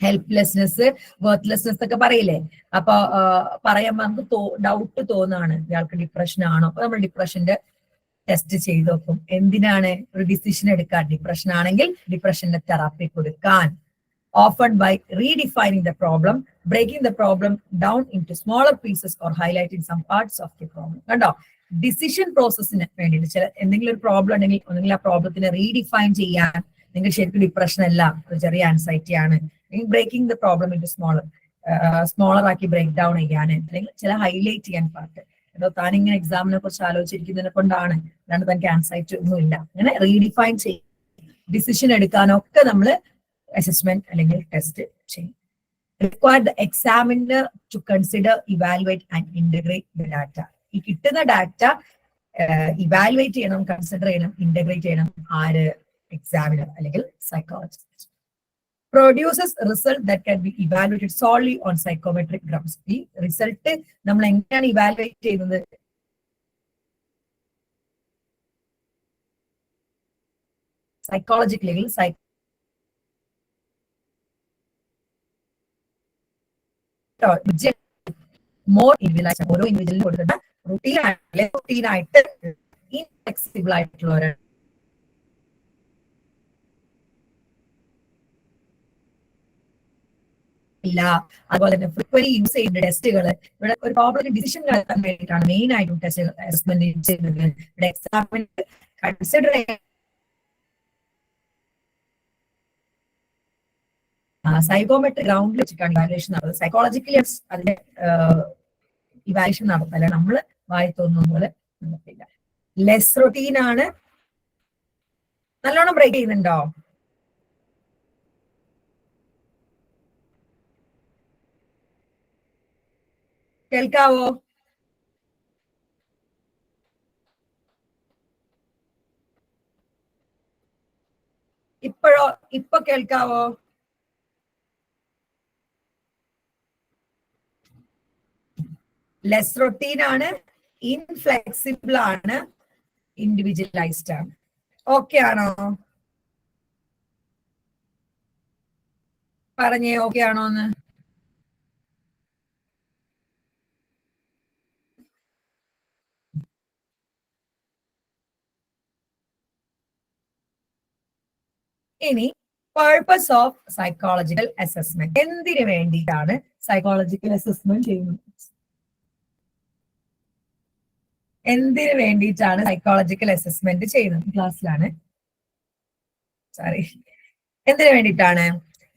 ഹെൽപ്ലെസ്നെസ്, വർത്ത്ലെസ്നെസ് ഒക്കെ പറയില്ലേ. അപ്പൊ പറയുമ്പോൾ നമുക്ക് ഡൗട്ട് തോന്നുകയാണ് ഇയാൾക്ക് ഡിപ്രഷൻ ആണോ. അപ്പൊ നമ്മൾ ഡിപ്രഷന്റെ ടെസ്റ്റ് ചെയ്ത് നോക്കും. എന്തിനാണ്? ഒരു ഡിസിഷൻ എടുക്കാൻ. ഡിപ്രഷൻ ആണെങ്കിൽ ഡിപ്രഷന്റെ തെറാപ്പി കൊടുക്കാൻ. Often by redefining the problem, breaking the problem down into smaller pieces or highlighting some parts of the problem. കണ്ടോ, ഡിസിഷൻ പ്രോസസ്സിന് വേണ്ടിയിട്ട് ചില എന്തെങ്കിലും ഒരു പ്രോബ്ലം ഉണ്ടെങ്കിൽ ഒന്നെങ്കിൽ ആ പ്രോബ്ലത്തിനെ റീഡിഫൈൻ ചെയ്യാൻ, നിങ്ങൾ ശരിക്കും ഡിപ്രഷൻ അല്ല, ഒരു ചെറിയ ആൻസൈറ്റി ആണ്, breaking the problem into smaller ആക്കി ബ്രേക്ക് ഡൗൺ ചെയ്യാൻ, അല്ലെങ്കിൽ ചില ഹൈലൈറ്റ് ചെയ്യാൻ പാർട്ട്. എന്തോ താൻ ഇങ്ങനെ എക്സാമിനെ കുറിച്ച് ആലോചിച്ചിരിക്കുന്നതിനെ കൊണ്ടാണ്, അല്ലാണ്ട് തനിക്ക് ആൻസൈറ്റി ഒന്നുമില്ല. അങ്ങനെ റീഡിഫൈൻ ചെയ്യും. ഡിസിഷൻ എടുക്കാനൊക്കെ നമ്മൾ അസസ്മെന്റ് അല്ലെങ്കിൽ ടെസ്റ്റ് ചെയ്യും. Require the examiner to consider, evaluate and integrate the data. ഈ കിട്ടുന്ന ഡാറ്റ ഇവാലുവേറ്റ് ചെയ്യണം, കൺസിഡർ ചെയ്യണം, ഇന്റഗ്രേറ്റ് ചെയ്യണം ആര്? എക്സാമിനർ അല്ലെങ്കിൽ psychologist. Produces result that can be evaluated solely on psychometric grounds. ഈ റിസൾട്ട് നമ്മൾ എങ്ങനെയാണ് ഇവാലുവേറ്റ് ചെയ്യുന്നത്? സൈക്കോളജിക്കലി മോർ ഇൻഡിവിജ്വലൈസ്, ഓരോ ഇൻഡിവിജ്വലിനും കൊടുക്കുന്ന റൂട്ടീനായിട്ട് ഇൻഫ്ലെക്സിബിൾ ആയിട്ടുള്ള ഇല്ല. അതുപോലെ തന്നെ ഫ്രീക്വന്റ് യൂസ് ചെയ്യുന്ന ടെസ്റ്റുകൾ ഇവിടെ ഒരു പ്രോബ്ലം ഡിസിഷൻ എടുക്കാൻ വേണ്ടിയിട്ടാണ് മെയിൻ ആയിട്ടും ടെസ്റ്റുകൾ അസസ്മെന്റ് ചെയ്യുന്നത്. ഇവിടെ എക്സാമിന് കൺസിഡർ സൈക്കോമെട്രിക് ഗ്രൗണ്ടിൽ വെച്ചിട്ടാണ് ഇവാലുവേഷൻ നടത്തുന്നത്. സൈക്കോളജിക്കലി അതിന്റെ ഇവാലുവേഷൻ നടത്തല്ല, നമ്മൾ വായി തോന്നുന്ന പോലെ നടത്തില്ല. ലെസ് റൊട്ടീൻ ആണ്. നല്ലോണം ബ്രേക്ക് ചെയ്യുന്നുണ്ടോ? കേൾക്കാവോ? ഇപ്പൊ കേൾക്കാവോ? ലെസ് റൊട്ടീൻ ആണ്, ഇൻഫ്ലെക്സിബിൾ ആണ്, ഇൻഡിവിജ്വലൈസ്ഡ് ആണ്. ഓക്കെ ആണോ? പറഞ്ഞേ ഓക്കെ ആണോന്ന്. ഇനി പർപ്പസ് ഓഫ് സൈക്കോളജിക്കൽ അസസ്മെന്റ്. എന്തിനു വേണ്ടിയിട്ടാണ് സൈക്കോളജിക്കൽ അസസ്മെന്റ് ചെയ്യുന്നത്? എന്തിനു വേണ്ടിയിട്ടാണ് സൈക്കോളജിക്കൽ അസസ്മെന്റ് ചെയ്യുന്നത്? ക്ലാസ്സിലാണ്. സോറി. എന്തിനു വേണ്ടിയിട്ടാണ്?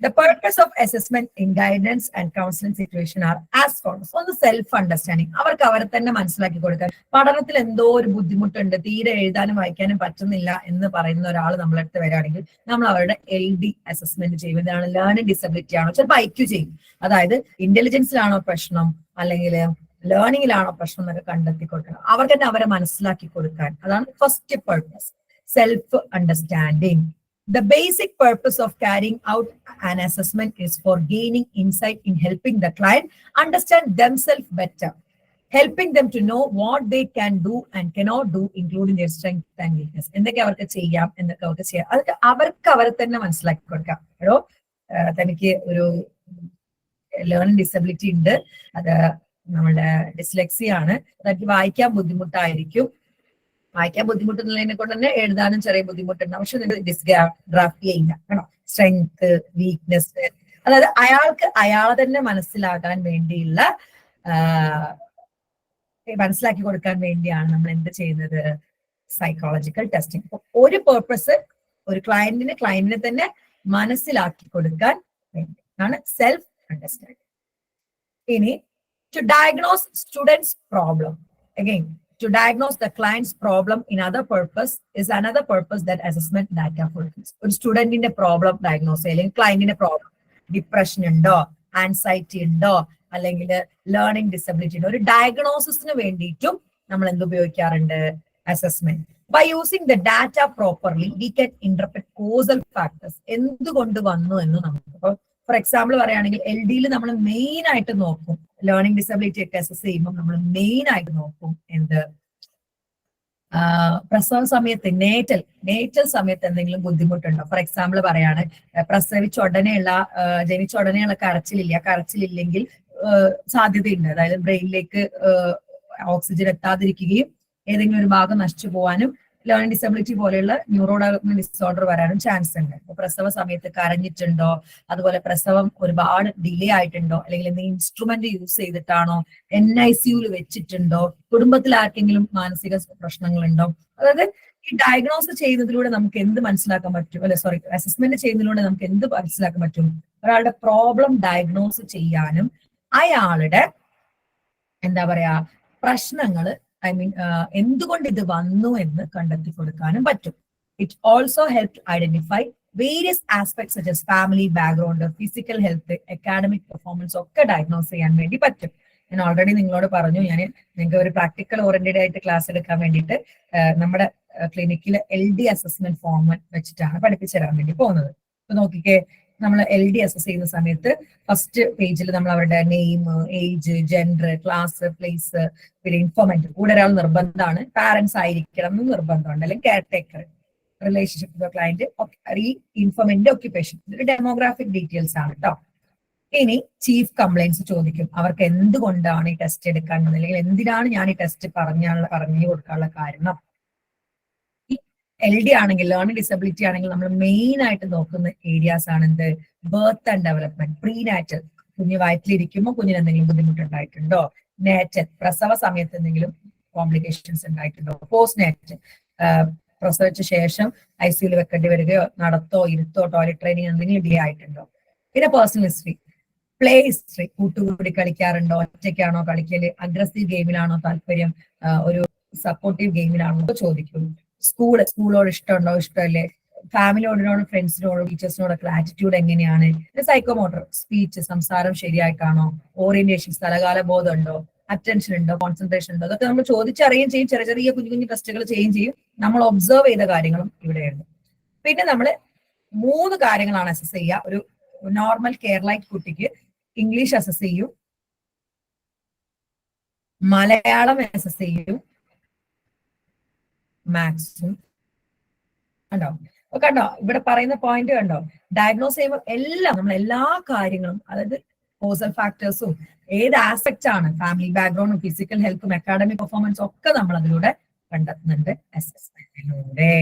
The purpose of assessment in guidance and counseling situation are as follows. ഒന്ന് സെൽഫ് അണ്ടർസ്റ്റാൻഡിങ്. അവർക്ക് അവരെ തന്നെ മനസ്സിലാക്കി കൊടുക്കാൻ. പഠനത്തിൽ എന്തോ ഒരു ബുദ്ധിമുട്ടുണ്ട്, തീരെ എഴുതാനും വായിക്കാനും പറ്റുന്നില്ല എന്ന് പറയുന്ന ഒരാൾ നമ്മളടുത്ത് വരികയാണെങ്കിൽ നമ്മൾ അവരുടെ LD അസസ്മെന്റ് ചെയ്യും. ഇതാണ് ലേണിംഗ് ഡിസബിലിറ്റി ആണോ, ചിലപ്പോൾ IQ ചെയ്യും. അതായത് ഇന്റലിജൻസിലാണോ പ്രശ്നം അല്ലെങ്കിൽ ലേണിംഗിലാണോ പ്രശ്നം എന്നൊക്കെ കണ്ടെത്തി കൊടുക്കണം. അവർക്ക് തന്നെ അവരെ മനസ്സിലാക്കി കൊടുക്കാൻ. അതാണ് first purpose, self understanding. The basic purpose of carrying out an assessment is for gaining insight in helping the client understand themselves better, helping them to know what they can do and cannot do, including their strength and weakness. എന്തൊക്കെ അവർക്ക് ചെയ്യാം, എന്തൊക്കെ അവർക്ക് ചെയ്യാം, അതൊക്കെ അവർക്ക് അവരെ തന്നെ മനസ്സിലാക്കി കൊടുക്കാം. അല്ലോ തനിക്ക് ഒരു ലേണിംഗ് ഡിസബിലിറ്റി ഉണ്ട്, അത് നമ്മുടെ ഡിസ്ലെക്സി ആണ്, തനിക്ക് വായിക്കാൻ ബുദ്ധിമുട്ടായിരിക്കും. വായിക്കാൻ ബുദ്ധിമുട്ടുന്നതിനെ കൊണ്ട് തന്നെ എഴുതാനും ചെറിയ ബുദ്ധിമുട്ടുണ്ട്. പക്ഷെ ഡിസ്ഗ്രാഫി ചെയ്യില്ല. ആണോ? സ്ട്രെങ്ത്, വീക്ക്നെസ്, അതായത് അയാൾക്ക് അയാളെ തന്നെ മനസ്സിലാക്കാൻ വേണ്ടിയുള്ള മനസ്സിലാക്കി കൊടുക്കാൻ വേണ്ടിയാണ് നമ്മൾ എന്ത് ചെയ്യുന്നത്? Psychological testing. ഒരു പേർപ്പസ് ഒരു ക്ലയന്റിനെ തന്നെ മനസ്സിലാക്കി കൊടുക്കാൻ വേണ്ടിയാണ് സെൽഫ് അണ്ടർസ്റ്റാൻഡിങ്. ഇനി to diagnose students problem. Again, to diagnose the client's problem in other purpose is another purpose that assessment data fulfills. ഒരു സ്റ്റുഡന്റിന്റെ പ്രോബ്ലം ഡയഗ്നോസ് അല്ലെങ്കിൽ ക്ലയന്റിന്റെ പ്രോബ്ലം, ഡിപ്രഷൻ ഉണ്ടോ, ആൻസൈറ്റി ഉണ്ടോ, അല്ലെങ്കിൽ ലേണിംഗ് ഡിസബിലിറ്റി ഉണ്ടോ, ഒരു ഡയഗ്നോസിന് വേണ്ടിയിട്ടും നമ്മൾ എന്ത് ഉപയോഗിക്കാറുണ്ട്? Assessment. By using the data properly, we can interpret causal factors. എന്തുകൊണ്ട് വന്നു എന്ന് നമുക്ക്, ഫോർ എക്സാമ്പിൾ പറയുകയാണെങ്കിൽ LDയിൽ നമ്മൾ മെയിൻ ആയിട്ട് നോക്കും, ലേണിംഗ് ഡിസബിലിറ്റി ഒക്കെ അസസ് ചെയ്യുമ്പോൾ നമ്മൾ മെയിൻ ആയിട്ട് നോക്കും എന്ത്? പ്രസവ സമയത്ത് നേറ്റൽ സമയത്ത് എന്തെങ്കിലും ബുദ്ധിമുട്ടുണ്ടോ? ഫോർ എക്സാമ്പിൾ പറയാണ്, ജനിച്ച ഉടനെയുള്ള കരച്ചിലില്ലെങ്കിൽ സാധ്യതയുണ്ട്. അതായത് ബ്രെയിനിലേക്ക് ഓക്സിജൻ എത്താതിരിക്കുകയും ഏതെങ്കിലും ഒരു ഭാഗം നശിച്ചു പോകാനും ലേണിംഗ് ഡിസബിലിറ്റി പോലെയുള്ള ന്യൂറോ ഡെവലപ്മെന്റ് ഡിസോർഡർ വരാനും ചാൻസ് ഉണ്ട്. അപ്പൊ പ്രസവ സമയത്ത് കരഞ്ഞിട്ടുണ്ടോ, അതുപോലെ പ്രസവം ഒരുപാട് ഡിലേ ആയിട്ടുണ്ടോ, അല്ലെങ്കിൽ എന്തെങ്കിലും ഇൻസ്ട്രുമെന്റ് യൂസ് ചെയ്തിട്ടാണോ, NICU വെച്ചിട്ടുണ്ടോ, കുടുംബത്തിൽ ആർക്കെങ്കിലും മാനസിക പ്രശ്നങ്ങളുണ്ടോ. അതായത് ഈ ഡയഗ്നോസ് ചെയ്യുന്നതിലൂടെ നമുക്ക് എന്ത് മനസ്സിലാക്കാൻ പറ്റും, അല്ലെ സോറി അസസ്മെന്റ് ചെയ്യുന്നതിലൂടെ നമുക്ക് എന്ത് മനസ്സിലാക്കാൻ പറ്റും? ഒരാളുടെ പ്രോബ്ലം ഡയഗ്നോസ് ചെയ്യാനും അയാളുടെ എന്താ പറയാ പ്രശ്നങ്ങൾ എന്തുകൊണ്ട് ഇത് വന്നു എന്ന് കണ്ടെത്തി കൊടുക്കാനും പറ്റും. It also help identify various aspects such as family background, physical health, academic performance ഒക്കെ ഡയഗ്നോസ് ചെയ്യാൻ വേണ്ടി പറ്റും. ഞാൻ ഓൾറെഡി നിങ്ങളോട് പറഞ്ഞു, ഞാൻ നിങ്ങൾക്ക് ഒരു പ്രാക്ടിക്കൽ ഓറിയന്റഡ് ആയിട്ട് ക്ലാസ് എടുക്കാൻ വേണ്ടിയിട്ട് നമ്മുടെ ക്ലിനിക്കിൽ LD അസസ്മെന്റ് ഫോം വെച്ചിട്ടാണ് പഠിപ്പിച്ചു തരാൻ വേണ്ടി പോകുന്നത്. ഇപ്പൊ നോക്കിക്കേ, നമ്മൾ LD അസസ് ചെയ്യുന്ന സമയത്ത് ഫസ്റ്റ് പേജിൽ നമ്മൾ അവരുടെ name, age, gender, class, place, പിന്നെ ഇൻഫോർമേറ്റർ, കൂടെ ഒരാൾ നിർബന്ധമാണ്, പാരന്റ്സ് ആയിരിക്കണം എന്ന് നിർബന്ധമുണ്ട്, അല്ലെങ്കിൽ കെയർ ടേക്കർ, റിലേഷൻഷിപ്പ് ക്ലയന്റ്, ഈ ഇൻഫോർമേറ്റിന്റെ ഒക്യുപ്പേഷൻ, ഇതൊരു ഡെമോഗ്രാഫിക് ഡീറ്റെയിൽസ് ആണ് കേട്ടോ. ഇനി ചീഫ് കംപ്ലൈന്റ്സ് ചോദിക്കും, അവർക്ക് എന്തുകൊണ്ടാണ് ഈ ടെസ്റ്റ് എടുക്കാൻ, അല്ലെങ്കിൽ എന്തിനാണ് ഞാൻ ഈ ടെസ്റ്റ് പറഞ്ഞു കൊടുക്കാനുള്ള കാരണം. LD ആണെങ്കിൽ, ലേണിംഗ് ഡിസബിലിറ്റി ആണെങ്കിൽ നമ്മൾ മെയിൻ ആയിട്ട് നോക്കുന്ന ഏരിയാസ് ആണ് എന്ത്? ബർത്ത് ആൻഡ് ഡെവലപ്മെന്റ്, പ്രീനാറ്റൽ, കുഞ്ഞ് വയറ്റിലിരിക്കുമ്പോൾ കുഞ്ഞിന് എന്തെങ്കിലും ബുദ്ധിമുട്ടുണ്ടായിട്ടുണ്ടോ, നേറ്റൽ, പ്രസവ സമയത്ത് എന്തെങ്കിലും കോംപ്ലിക്കേഷൻസ് ഉണ്ടായിട്ടുണ്ടോ, പോസ്റ്റ് നേറ്റൽ, പ്രസവിച്ച ശേഷം ICU വെക്കേണ്ടി വരികയോ, നടത്തോ, ഇരുത്തോ, ടോയ്ലറ്റ് ട്രെയിനിങ് എന്തെങ്കിലും ഡിലേ ആയിട്ടുണ്ടോ. പിന്നെ പേഴ്സണൽ ഹിസ്റ്ററി, പ്ലേ ഹിസ്റ്ററി, കൂട്ടുകൂടി കളിക്കാറുണ്ടോ, ഒറ്റയ്ക്കാണോ കളിക്കല്, അഗ്രസീവ് ഗെയിമിലാണോ താല്പര്യം, ഒരു സപ്പോർട്ടീവ് ഗെയിമിലാണോ ചോദിക്കും. സ്കൂളോട് ഇഷ്ടമുണ്ടോ, ഇഷ്ടമല്ലേ, ഫാമിലിയോടിനോട്, ഫ്രണ്ട്സിനോടും ടീച്ചേഴ്സിനോടൊക്കെ ആറ്റിറ്റ്യൂഡ് എങ്ങനെയാണ്. സൈക്കോമോട്ടർ, സ്പീച്ച്, സംസാരം ശരിയായിട്ടാണോ, ഓറിയന്റേഷൻ, സ്ഥലകാല ബോധം ഉണ്ടോ, അറ്റൻഷൻ ഉണ്ടോ, കോൺസെൻട്രേഷൻ ഉണ്ടോ, അതൊക്കെ നമ്മൾ ചോദിച്ചറിയുകയും ചെയ്യും. ചെറിയ ചെറിയ കുഞ്ഞു കുഞ്ഞു ടെസ്റ്റുകൾ ചെയ്യുകയും ചെയ്യും. നമ്മൾ ഒബ്സർവ് ചെയ്ത കാര്യങ്ങളും ഇവിടെയുണ്ട്. പിന്നെ നമ്മൾ 3 കാര്യങ്ങളാണ് അസസ് ചെയ്യുക. ഒരു നോർമൽ കേരളൈറ്റ് കുട്ടിക്ക് ഇംഗ്ലീഷ് അസസ് ചെയ്യും, മലയാളം അസസ് ചെയ്യും, മാത്സും. കണ്ടോ? കണ്ടോ ഇവിടെ പറയുന്ന പോയിന്റ് കണ്ടോ? ഡയഗ്നോസ് ചെയ്യുമ്പോൾ എല്ലാം നമ്മൾ എല്ലാ കാര്യങ്ങളും, അതായത് കോസൽ ഫാക്ടേഴ്സും ഏത് ആസ്പെക്ട് ആണ്, ഫാമിലി ബാക്ക്ഗ്രൗണ്ടും ഫിസിക്കൽ ഹെൽത്തും അക്കാഡമിക് പെർഫോമൻസും ഒക്കെ നമ്മൾ അതിലൂടെ കണ്ടെത്തുന്നുണ്ട് അസസ്മെന്റിലൂടെ.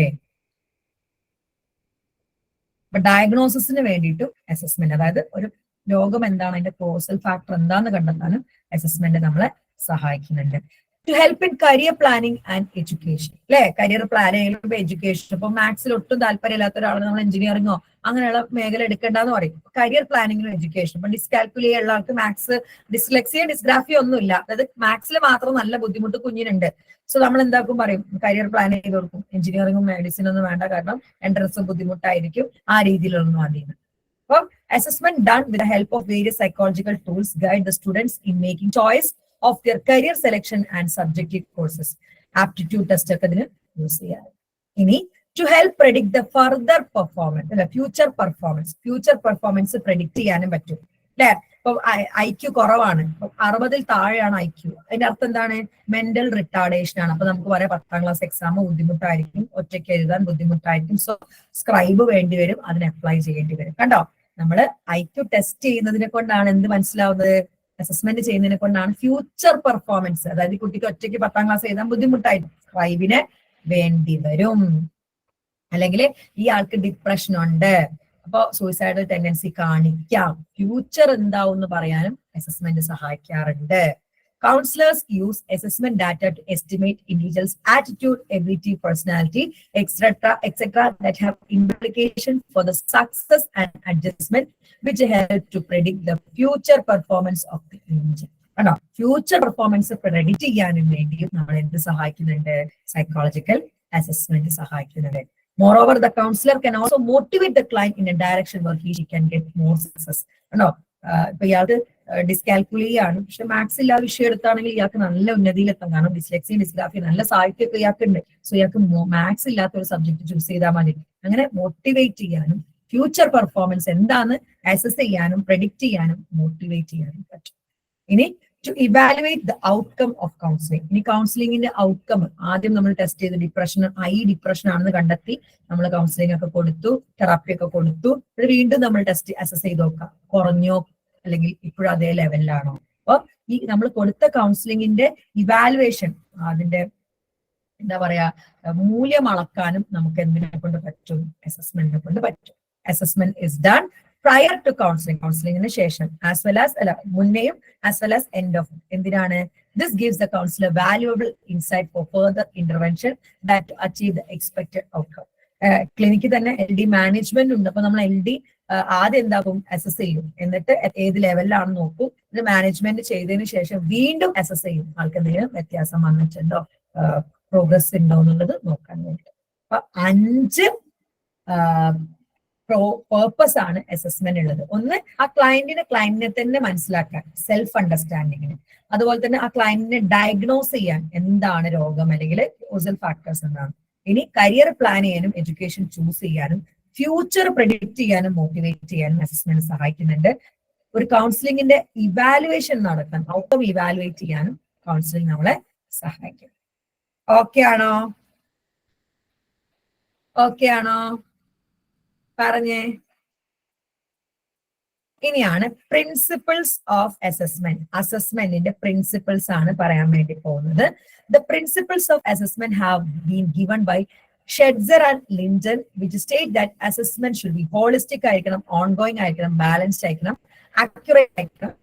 അപ്പൊ ഡയഗ്നോസിന് വേണ്ടിയിട്ടും അസസ്മെന്റ്, അതായത് ഒരു രോഗം എന്താണ്, അതിന്റെ കോസൽ ഫാക്ടർ എന്താന്ന് കണ്ടെത്താനും അസസ്മെന്റ് നമ്മളെ സഹായിക്കുന്നുണ്ട്. To help in career planning and education, അല്ലെ? കരിയർ പ്ലാൻ ചെയ്യുമ്പോൾ എഡ്യൂക്കേഷൻ. ഇപ്പൊ മാത്സിൽ ഒട്ടും താല്പര്യമില്ലാത്ത ഒരാളെ നമ്മൾ എഞ്ചിനീയറിംഗോ അങ്ങനെയുള്ള മേഖല എടുക്കേണ്ടെന്ന് പറയും. കരിയർ പ്ലാനിങ്ങിനും എഡ്യൂക്കേഷൻ. ഇപ്പൊ ഡിസ്കാൽക്കുലിയ ഉള്ള ആൾക്ക് മാത്സ്, ഡിസ്ലെക്സിയ, ഡിസ്ഗ്രാഫിയ ഒന്നുമില്ല, അതായത് മാത്സിൽ മാത്രം നല്ല ബുദ്ധിമുട്ട് കുഞ്ഞിനുണ്ട്. സോ നമ്മൾ എന്താക്കും പറയും, കരിയർ പ്ലാൻ ചെയ്ത് കൊടുക്കും. എഞ്ചിനീയറിംഗും മെഡിസിനും ഒന്നും വേണ്ട, കാരണം എൻട്രൻസും ബുദ്ധിമുട്ടായിരിക്കും, ആ രീതിയിലൊന്നും മതി. അപ്പം assessment done with the help of various psychological tools guide the students in making choice of their career selection and subjective courses. Aptitude test ഒക്കെ ഇതിന് യൂസ് ചെയ്യാം. ഇനി to help predict the further performance, അല്ല future performance predict ചെയ്യാനും പറ്റും, അല്ലെ? ഇപ്പൊ IQ കുറവാണ്, 60-ൽ താഴെയാണ് IQ, അതിന്റെ അർത്ഥം എന്താണ്? മെന്റൽ റിട്ടാർഡേഷൻ ആണ്. അപ്പൊ നമുക്ക് പറയാം 10ാം ക്ലാസ് എക്സാം ബുദ്ധിമുട്ടായിരിക്കും, ഒറ്റയ്ക്ക് എഴുതാൻ ബുദ്ധിമുട്ടായിരിക്കും, സോ സ്ക്രൈബ് വേണ്ടി വരും, അതിന് അപ്ലൈ ചെയ്യേണ്ടി വരും. കണ്ടോ? നമ്മള് IQ ടെസ്റ്റ് ചെയ്യുന്നതിനെ കൊണ്ടാണ് എന്ത് മനസ്സിലാവുന്നത്, അസസ്മെന്റ് ചെയ്യുന്നതിനെ കൊണ്ടാണ് ഫ്യൂച്ചർ പെർഫോമൻസ്, അതായത് കുട്ടിക്ക് ഒറ്റയ്ക്ക് 10ാം ക്ലാസ് എഴുതാൻ ബുദ്ധിമുട്ടായിരിക്കും, സ്ക്രൈബിന് വേണ്ടി വരും. അല്ലെങ്കിൽ ഈ ആൾക്ക് ഡിപ്രഷൻ ഉണ്ട്, അപ്പൊ സൂയിസൈഡൽ ടെൻഡൻസി കാണിക്കാം, ഫ്യൂച്ചർ എന്താവും എന്ന് പറയാനും അസസ്മെന്റ് സഹായിക്കാറുണ്ട്. Counselors use assessment data to estimate individuals' attitude, ability, personality, etc., that have implication for the success and adjustment, which help to predict the future performance of the individual. Future performance predict ചെയ്യാനും വേണ്ടിയും നമ്മൾ എന്ത് സഹായിക്കുന്നുണ്ട്? Psychological assessment സഹായിക്കുന്നുണ്ട്. Moreover, the counselor can also motivate the client in a direction where he can get more success. ഇപ്പൊ ഇയാൾക്ക് dyscalculia ആണ്, പക്ഷെ മാത്സ് ഇല്ലാതെ വിഷയം എടുത്താണെങ്കിൽ ഇയാൾക്ക് നല്ല ഉന്നതിയിലെത്താം. കാരണം ഡിസ്ലെക്സിയ, ഡിസ്ഗ്രാഫിയ, നല്ല സാഹിത്യമൊക്കെ ഇയാൾക്കുണ്ട്. സോ ഇയാൾക്ക് മാത്സ് ഇല്ലാത്ത ഒരു സബ്ജക്ട് ചൂസ് ചെയ്താൽ മതി. അങ്ങനെ മോട്ടിവേറ്റ് ചെയ്യാനും ഫ്യൂച്ചർ പെർഫോമൻസ് എന്താന്ന് അസസ് ചെയ്യാനും പ്രെഡിക്റ്റ് ചെയ്യാനും മോട്ടിവേറ്റ് ചെയ്യാനും പറ്റും. ഇനി to evaluate the outcome of counselling. ഇനി കൗൺസിലിംഗിന്റെ ഔട്ട്കം ആദ്യം നമ്മൾ ടെസ്റ്റ് ചെയ്ത് ഡിപ്രഷൻ ആണെന്ന് കണ്ടെത്തി നമ്മൾ കൗൺസിലിംഗ് ഒക്കെ കൊടുത്തു, തെറാപ്പി ഒക്കെ കൊടുത്തു. വീണ്ടും നമ്മൾ ടെസ്റ്റ് അസസ് ചെയ്ത് നോക്കാം, കുറഞ്ഞോ അല്ലെങ്കിൽ ഇപ്പോഴും അതേ ലെവലിലാണോ. അപ്പൊ ഈ നമ്മൾ കൊടുത്ത കൗൺസിലിംഗിന്റെ ഇവാലുവേഷൻ, അതിന്റെ എന്താ പറയാ, മൂല്യം അളക്കാനും നമുക്ക് എന്തിനെ കൊണ്ട് പറ്റും? അസസ്മെന്റിനെ കൊണ്ട് പറ്റും. Assessment is done prior to counselling, കൗൺസിലിംഗിന് ശേഷം, ആസ് വെൽ ആസ് മുന്നേയും as well as end of. എന്തിനാണ്? This gives the counsellor valuable insight for further intervention that achieve the expected outcome. ക്ലിനിക്കിൽ തന്നെ LD മാനേജ്മെന്റ് ഉണ്ട്. അപ്പൊ നമ്മൾ LD ആദ്യം എന്താകും? അസസ് ചെയ്യും. എന്നിട്ട് ഏത് ലെവലിലാണെന്ന് നോക്കും. ഇത് മാനേജ്മെന്റ് ചെയ്തതിനു ശേഷം വീണ്ടും അസസ് ചെയ്യും. ആൾക്ക് എന്തെങ്കിലും വ്യത്യാസം വന്നിട്ടുണ്ടോ, പ്രോഗ്രസ് ഉണ്ടോ എന്നുള്ളത് നോക്കാൻ വേണ്ടി. അപ്പൊ 5 പേർപ്പസ് ആണ് അസസ്മെന്റ് ഉള്ളത്. ഒന്ന്, ആ ക്ലയന്റിനെ തന്നെ മനസ്സിലാക്കാൻ, സെൽഫ് അണ്ടർസ്റ്റാൻഡിങ്ങിന്. അതുപോലെ തന്നെ ആ ക്ലയന്റിനെ ഡയഗ്നോസ് ചെയ്യാൻ, എന്താണ് രോഗം അല്ലെങ്കിൽ കോസൽ ഫാക്ടേഴ്സ് എന്താണ്. ഇനി കരിയർ പ്ലാൻ ചെയ്യാനും എഡ്യൂക്കേഷൻ ചൂസ് ചെയ്യാനും ഫ്യൂച്ചർ പ്രെഡിക്റ്റ് ചെയ്യാനും മോട്ടിവേറ്റ് ചെയ്യാനും അസസ്മെന്റ് സഹായിക്കുന്നുണ്ട്. ഒരു കൗൺസിലിംഗിന്റെ ഇവാലുവേഷൻ നടത്താൻ, ഔട്ട്കം ഇവാലുവേറ്റ് ചെയ്യാനും കൗൺസിലിംഗ് നമ്മളെ സഹായിക്കും. ഓക്കെ ആണോ? ഓക്കെ ആണോ? പറഞ്ഞേ. ഇനിയാണ് പ്രിൻസിപ്പിൾസ് ഓഫ് അസസ്മെന്റ്. അസസ്മെന്റിന്റെ പ്രിൻസിപ്പിൾസ് ആണ് പറയാൻ വേണ്ടി പോകുന്നത്. The principles of assessment have been given by Shertzer and Linden, which state that assessment should be holistic ആയിരിക്കണം, ഓൺഗോയിങ് ആയിരിക്കണം, ബാലൻസ്ഡ് ആയിരിക്കണം, അക്യുറേറ്റ് ആയിരിക്കണം.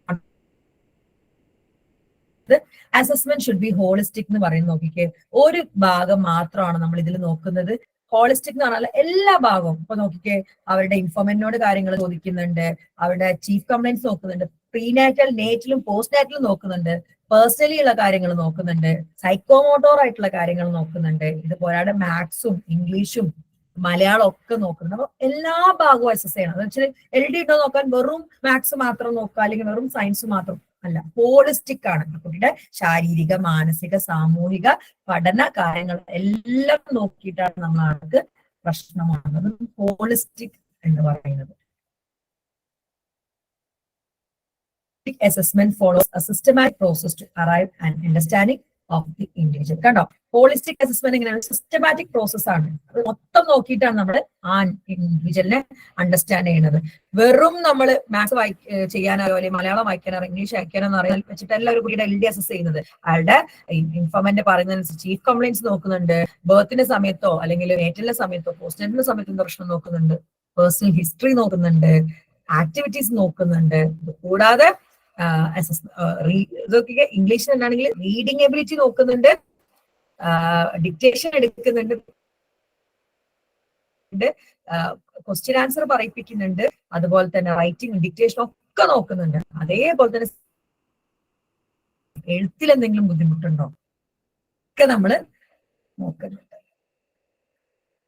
അസസ്മെന്റ് ഷുഡ് ബി ഹോളിസ്റ്റിക് എന്ന് പറയുന്നത് നോക്കിക്കേ, ഒരു ഭാഗം മാത്രമാണ് നമ്മൾ ഇതിൽ നോക്കുന്നത്. ഹോളിസ്റ്റിക് എന്ന് പറഞ്ഞാൽ എല്ലാ ഭാഗവും. ഇപ്പൊ നോക്കിക്കേ, അവരുടെ ഇൻഫോർമെന്റിനോട് കാര്യങ്ങൾ ചോദിക്കുന്നുണ്ട്, അവരുടെ ചീഫ് കംപ്ലൈന്റ്സ് നോക്കുന്നുണ്ട്, പ്രീനാറ്റൽ, നേറ്റലും പോസ്റ്റ് നാറ്റലും നോക്കുന്നുണ്ട്, പേഴ്സണലി ഉള്ള കാര്യങ്ങൾ നോക്കുന്നുണ്ട്, സൈക്കോമോട്ടോർ ആയിട്ടുള്ള കാര്യങ്ങൾ നോക്കുന്നുണ്ട്. ഇത് പോരാതെ മാത്സും ഇംഗ്ലീഷും മലയാളം ഒക്കെ നോക്കുന്നുണ്ട്. അപ്പൊ എല്ലാ ഭാഗവും അസസ് ചെയ്യണം. എന്ന് വെച്ചാൽ LD ഉണ്ടോ നോക്കാൻ വെറും മാത്സ് മാത്രം നോക്കുക, അല്ലെങ്കിൽ വെറും സയൻസ് മാത്രം അല്ല, ഹോളിസ്റ്റിക് ആണ്. കുട്ടിയുടെ ശാരീരിക, മാനസിക, സാമൂഹിക പഠന കാര്യങ്ങൾ എല്ലാം നോക്കിയിട്ടാണ് നമ്മൾ ആൾക്ക് പ്രശ്നമാകുന്നത്. ഹോളിസ്റ്റിക് എന്ന് പറയുന്നത്. Assessment follows a systematic process to arrive at an understanding of the individual. കണ്ടോ, ഹോളിസ്റ്റിക് അസസ്മെന്റ് എങ്ങനെയാണ്? സിസ്റ്റമാറ്റിക് പ്രോസസ് ആണ്. അത് മൊത്തം നോക്കിയിട്ടാണ് നമ്മൾ ആ ഇൻഡിവിജ്വലിനെ അണ്ടർസ്റ്റാൻഡ് ചെയ്യുന്നത്. വെറും നമ്മൾ മാത്സ് ചെയ്യാനോ അല്ലെങ്കിൽ മലയാളം വായിക്കാനോ ഇംഗ്ലീഷ് വായിക്കാനോ അറിയാൻ വെച്ചിട്ടല്ല ഒരു കുട്ടിയുടെ LD അസസ് ചെയ്യുന്നത്. അയാളുടെ ഇൻഫോർമെന്റ് പറയുന്നതനുസരിച്ച് ചീഫ് കംപ്ലൈന്റ്സ് നോക്കുന്നുണ്ട്, ബർത്തിന്റെ സമയത്തോ അല്ലെങ്കിൽ നേറ്റലിന്റെ സമയത്തോ പോസ്റ്റ് നാറ്റലിന്റെ സമയത്തോ പ്രശ്നം നോക്കുന്നുണ്ട്, പേഴ്സണൽ ഹിസ്റ്ററി നോക്കുന്നുണ്ട്, ആക്ടിവിറ്റീസ് നോക്കുന്നുണ്ട്. കൂടാതെ ഇതൊക്കെ ഇംഗ്ലീഷിൽ എന്താണെങ്കിൽ റീഡിങ് എബിലിറ്റി നോക്കുന്നുണ്ട്, ഡിക്റ്റേഷൻ എടുക്കുന്നുണ്ട്, ക്വസ്റ്റ്യൻ ആൻസർ പറയിപ്പിക്കുന്നുണ്ട്, അതുപോലെ തന്നെ റൈറ്റിംഗ്, ഡിക്റ്റേഷൻ ഒക്കെ നോക്കുന്നുണ്ട്. അതേപോലെ തന്നെ എഴുത്തിൽ എന്തെങ്കിലും ബുദ്ധിമുട്ടുണ്ടോ ഒക്കെ നമ്മൾ നോക്കുന്നുണ്ട്.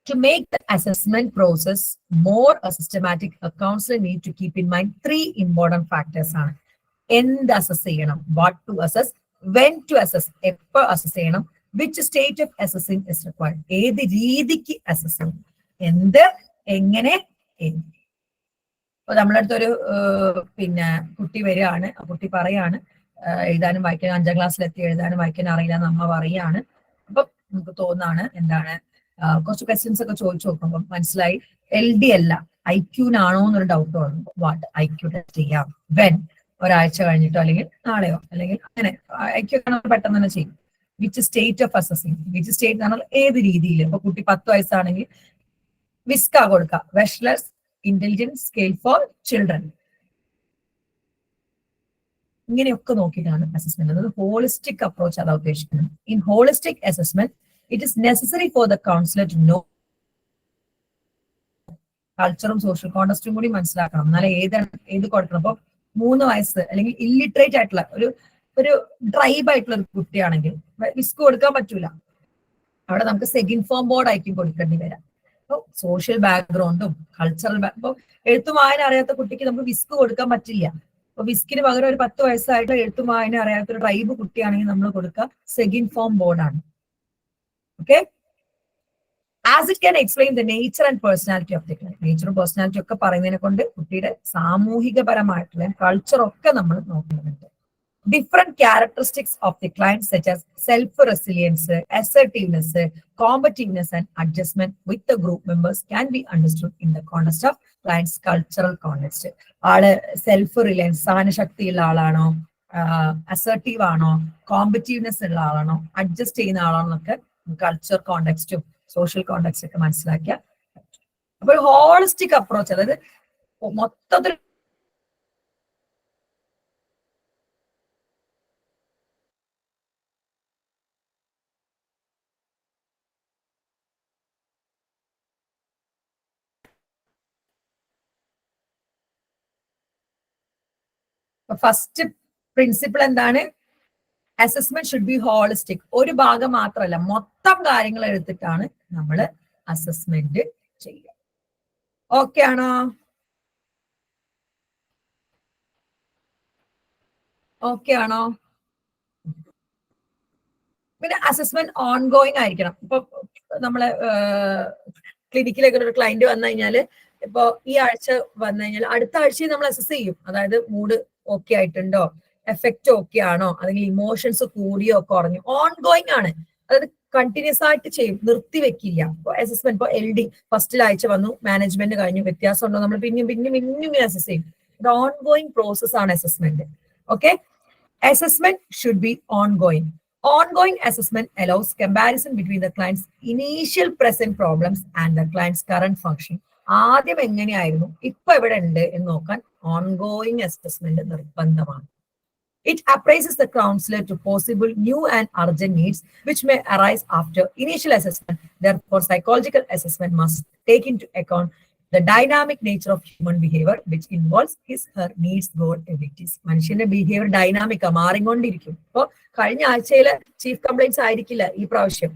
To make the assessment process more systematic, a counselor needs to keep in mind 3 important factors ആണ്. എന്ത് അസസ് ചെയ്യണം, what to assess, when to assess, എപ്പോൾ അസസ് ചെയ്യണം, which state of assessing is required, ഏത് രീതിക്ക് അസസ് ചെയ്യണം, എന്ത്, എങ്ങനെ, എന്ത്. അപ്പൊ നമ്മളടുത്തൊരു കുട്ടി വരികയാണ്, ആ കുട്ടി പറയാണ് എഴുതാനും വായിക്കാനും 5ാം ക്ലാസ്സിലെത്തി എഴുതാനും വായിക്കാനും അറിയില്ല എന്ന് അമ്മ പറയാണ്. അപ്പൊ നമുക്ക് തോന്നാണ് എന്താണ്, കുറച്ച് ക്വസ്റ്റ്യൻസ് ഒക്കെ ചോദിച്ചു നോക്കുമ്പോൾ മനസ്സിലായി LD അല്ല IQ-നാണോ എന്നൊരു ഡൗട്ട് വന്നു. വാട്ട് IQ ടെസ്റ്റ് ചെയ്യാം, വെൻ, ഒരാഴ്ച കഴിഞ്ഞിട്ടോ അല്ലെങ്കിൽ നാളെയോ അല്ലെങ്കിൽ അങ്ങനെ IQ പെട്ടെന്ന് തന്നെ ചെയ്യും. Which state of assessing, which state എന്ന് പറഞ്ഞാൽ ഏത് രീതിയിൽ. ഇപ്പൊ കുട്ടി 10 വയസ്സാണെങ്കിൽ വിസ്ക കൊടുക്കുക, വെഷ്ലസ് ഇന്റലിജൻസ് സ്കെയിൽ ഫോർ ചിൽഡ്രൻ. ഇങ്ങനെയൊക്കെ നോക്കിയിട്ടാണ് അസസ്മെന്റ്. അത് ഹോളിസ്റ്റിക് അപ്രോച്ച് അതാ ഉദ്ദേശിക്കുന്നത്. In holistic assessment it is necessary for the counselor to know കൾച്ചറും സോഷ്യൽ കോണ്ടക്സ്റ്റും കൂടി മനസ്സിലാക്കണം. എന്നാലേ ഏത് കൊടുക്കണം. അപ്പൊ 3 വയസ്സ് അല്ലെങ്കിൽ ഇല്ലിറ്ററേറ്റ് ആയിട്ടുള്ള ഒരു ട്രൈബ് ആയിട്ടുള്ള ഒരു കുട്ടിയാണെങ്കിൽ വിസ്ക് കൊടുക്കാൻ പറ്റൂല. അവിടെ നമുക്ക് സെക്കൻഡ് ഫോം ബോർഡ് ആയിരിക്കും കൊടുക്കേണ്ടി വരാം. അപ്പൊ സോഷ്യൽ ബാക്ക്ഗ്രൗണ്ടും കൾച്ചറൽ ഇപ്പൊ എഴുത്തും വായന അറിയാത്ത കുട്ടിക്ക് നമുക്ക് വിസ്ക് കൊടുക്കാൻ പറ്റില്ല. അപ്പൊ വിസ്കിന് പകരം ഒരു 10 വയസ്സായിട്ട് എഴുത്തും വായന അറിയാത്ത ഒരു ട്രൈബ് കുട്ടിയാണെങ്കിൽ നമ്മൾ കൊടുക്കുക സെക്കൻഡ് ഫോം ബോർഡാണ്. Okay, as it can explain the nature and personality of the client. നേച്ചറും പേഴ്സണാലിറ്റി ഒക്കെ പറയുന്നതിനെ കൊണ്ട് കുട്ടിയുടെ സാമൂഹികപരമായിട്ടുള്ള കൾച്ചർ ഒക്കെ നമ്മൾ നോക്കുന്നുണ്ട്. Different characteristics of the client such as self-resilience, assertiveness, combativeness and adjustment with the group members can be understood in the context of client's cultural context. ആള് self Reliance, സഹനശക്തിയുള്ള ആളാണോ, അസർട്ടീവ് ആണോ, കോമ്പറ്റീവ്നെസ് ഉള്ള ആളാണോ, adjust ചെയ്യുന്ന ആളാണോ എന്നൊക്കെ culture കോണ്ടെക്സ്റ്റും social context ഒക്കെ മനസ്സിലാക്കിയാൽ അപ്പൊ ഒരു ഹോളിസ്റ്റിക് അപ്രോച്ച്, അതായത് മൊത്തത്തിൽ ഫസ്റ്റ് പ്രിൻസിപ്പിൾ എന്താണ്? Assessment should be holistic. ഒരു ഭാഗം മാത്രമല്ല, മൊത്തം കാര്യങ്ങൾ എടുത്തിട്ടാണ് നമ്മൾ അസസ്മെന്റ് ചെയ്യുക. ഓക്കെ ആണോ? ഓക്കെ ആണോ? പിന്നെ അസസ്മെന്റ് ഓൺ ഗോയിങ് ആയിരിക്കണം. ഇപ്പൊ നമ്മളെ ക്ലിനിക്കിലേക്ക് ഒരു ക്ലയന്റ് വന്നു കഴിഞ്ഞാല്, ഇപ്പൊ ഈ ആഴ്ച വന്നു കഴിഞ്ഞാൽ അടുത്ത ആഴ്ചയും നമ്മൾ അസസ് ചെയ്യും. അതായത് മൂഡ് ഓക്കെ ആയിട്ടുണ്ടോ, എഫക്റ്റ് ഓക്കെ ആണോ, അല്ലെങ്കിൽ ഇമോഷൻസ് കൂടിയോ കുറഞ്ഞോ. ഓൺ ഗോയിങ് ആണ്, അതായത് കണ്ടിന്യൂസ് ആയിട്ട് ചെയ്യും, നിർത്തി വെക്കില്ല. ഇപ്പൊ അസസ്മെന്റ് ഇപ്പൊ LD ഫസ്റ്റിൽ ആഴ്ച വന്നു, മാനേജ്മെന്റ് കഴിഞ്ഞു, വ്യത്യാസം ഉണ്ടോ നമ്മൾ പിന്നെയും അസസ് ചെയ്യും. ഇത് ഓൺ ഗോയിങ് പ്രോസസ് ആണ് assessment. Okay, assessment should be ongoing. Ongoing assessment allows comparison between the client's initial present problems and the client's current function. ആദ്യം എങ്ങനെയായിരുന്നു, ഇപ്പൊ എവിടെ ഉണ്ട് എന്ന് നോക്കാൻ ഓൺഗോയിങ് അസസ്മെന്റ് നിർബന്ധമാണ്. It appraises the counselor to possible new and urgent needs which may arise after initial assessment. Therefore, psychological assessment must take into account the dynamic nature of human behavior which involves his her needs goal abilities. മനുഷ്യന്റെ behaviour dynamic മാറിക്കൊണ്ടിരിക്കും. ഇപ്പൊ കഴിഞ്ഞ ആഴ്ചയിലെ chief complaints ആയിരിക്കില്ല ഈ പ്രാവശ്യം.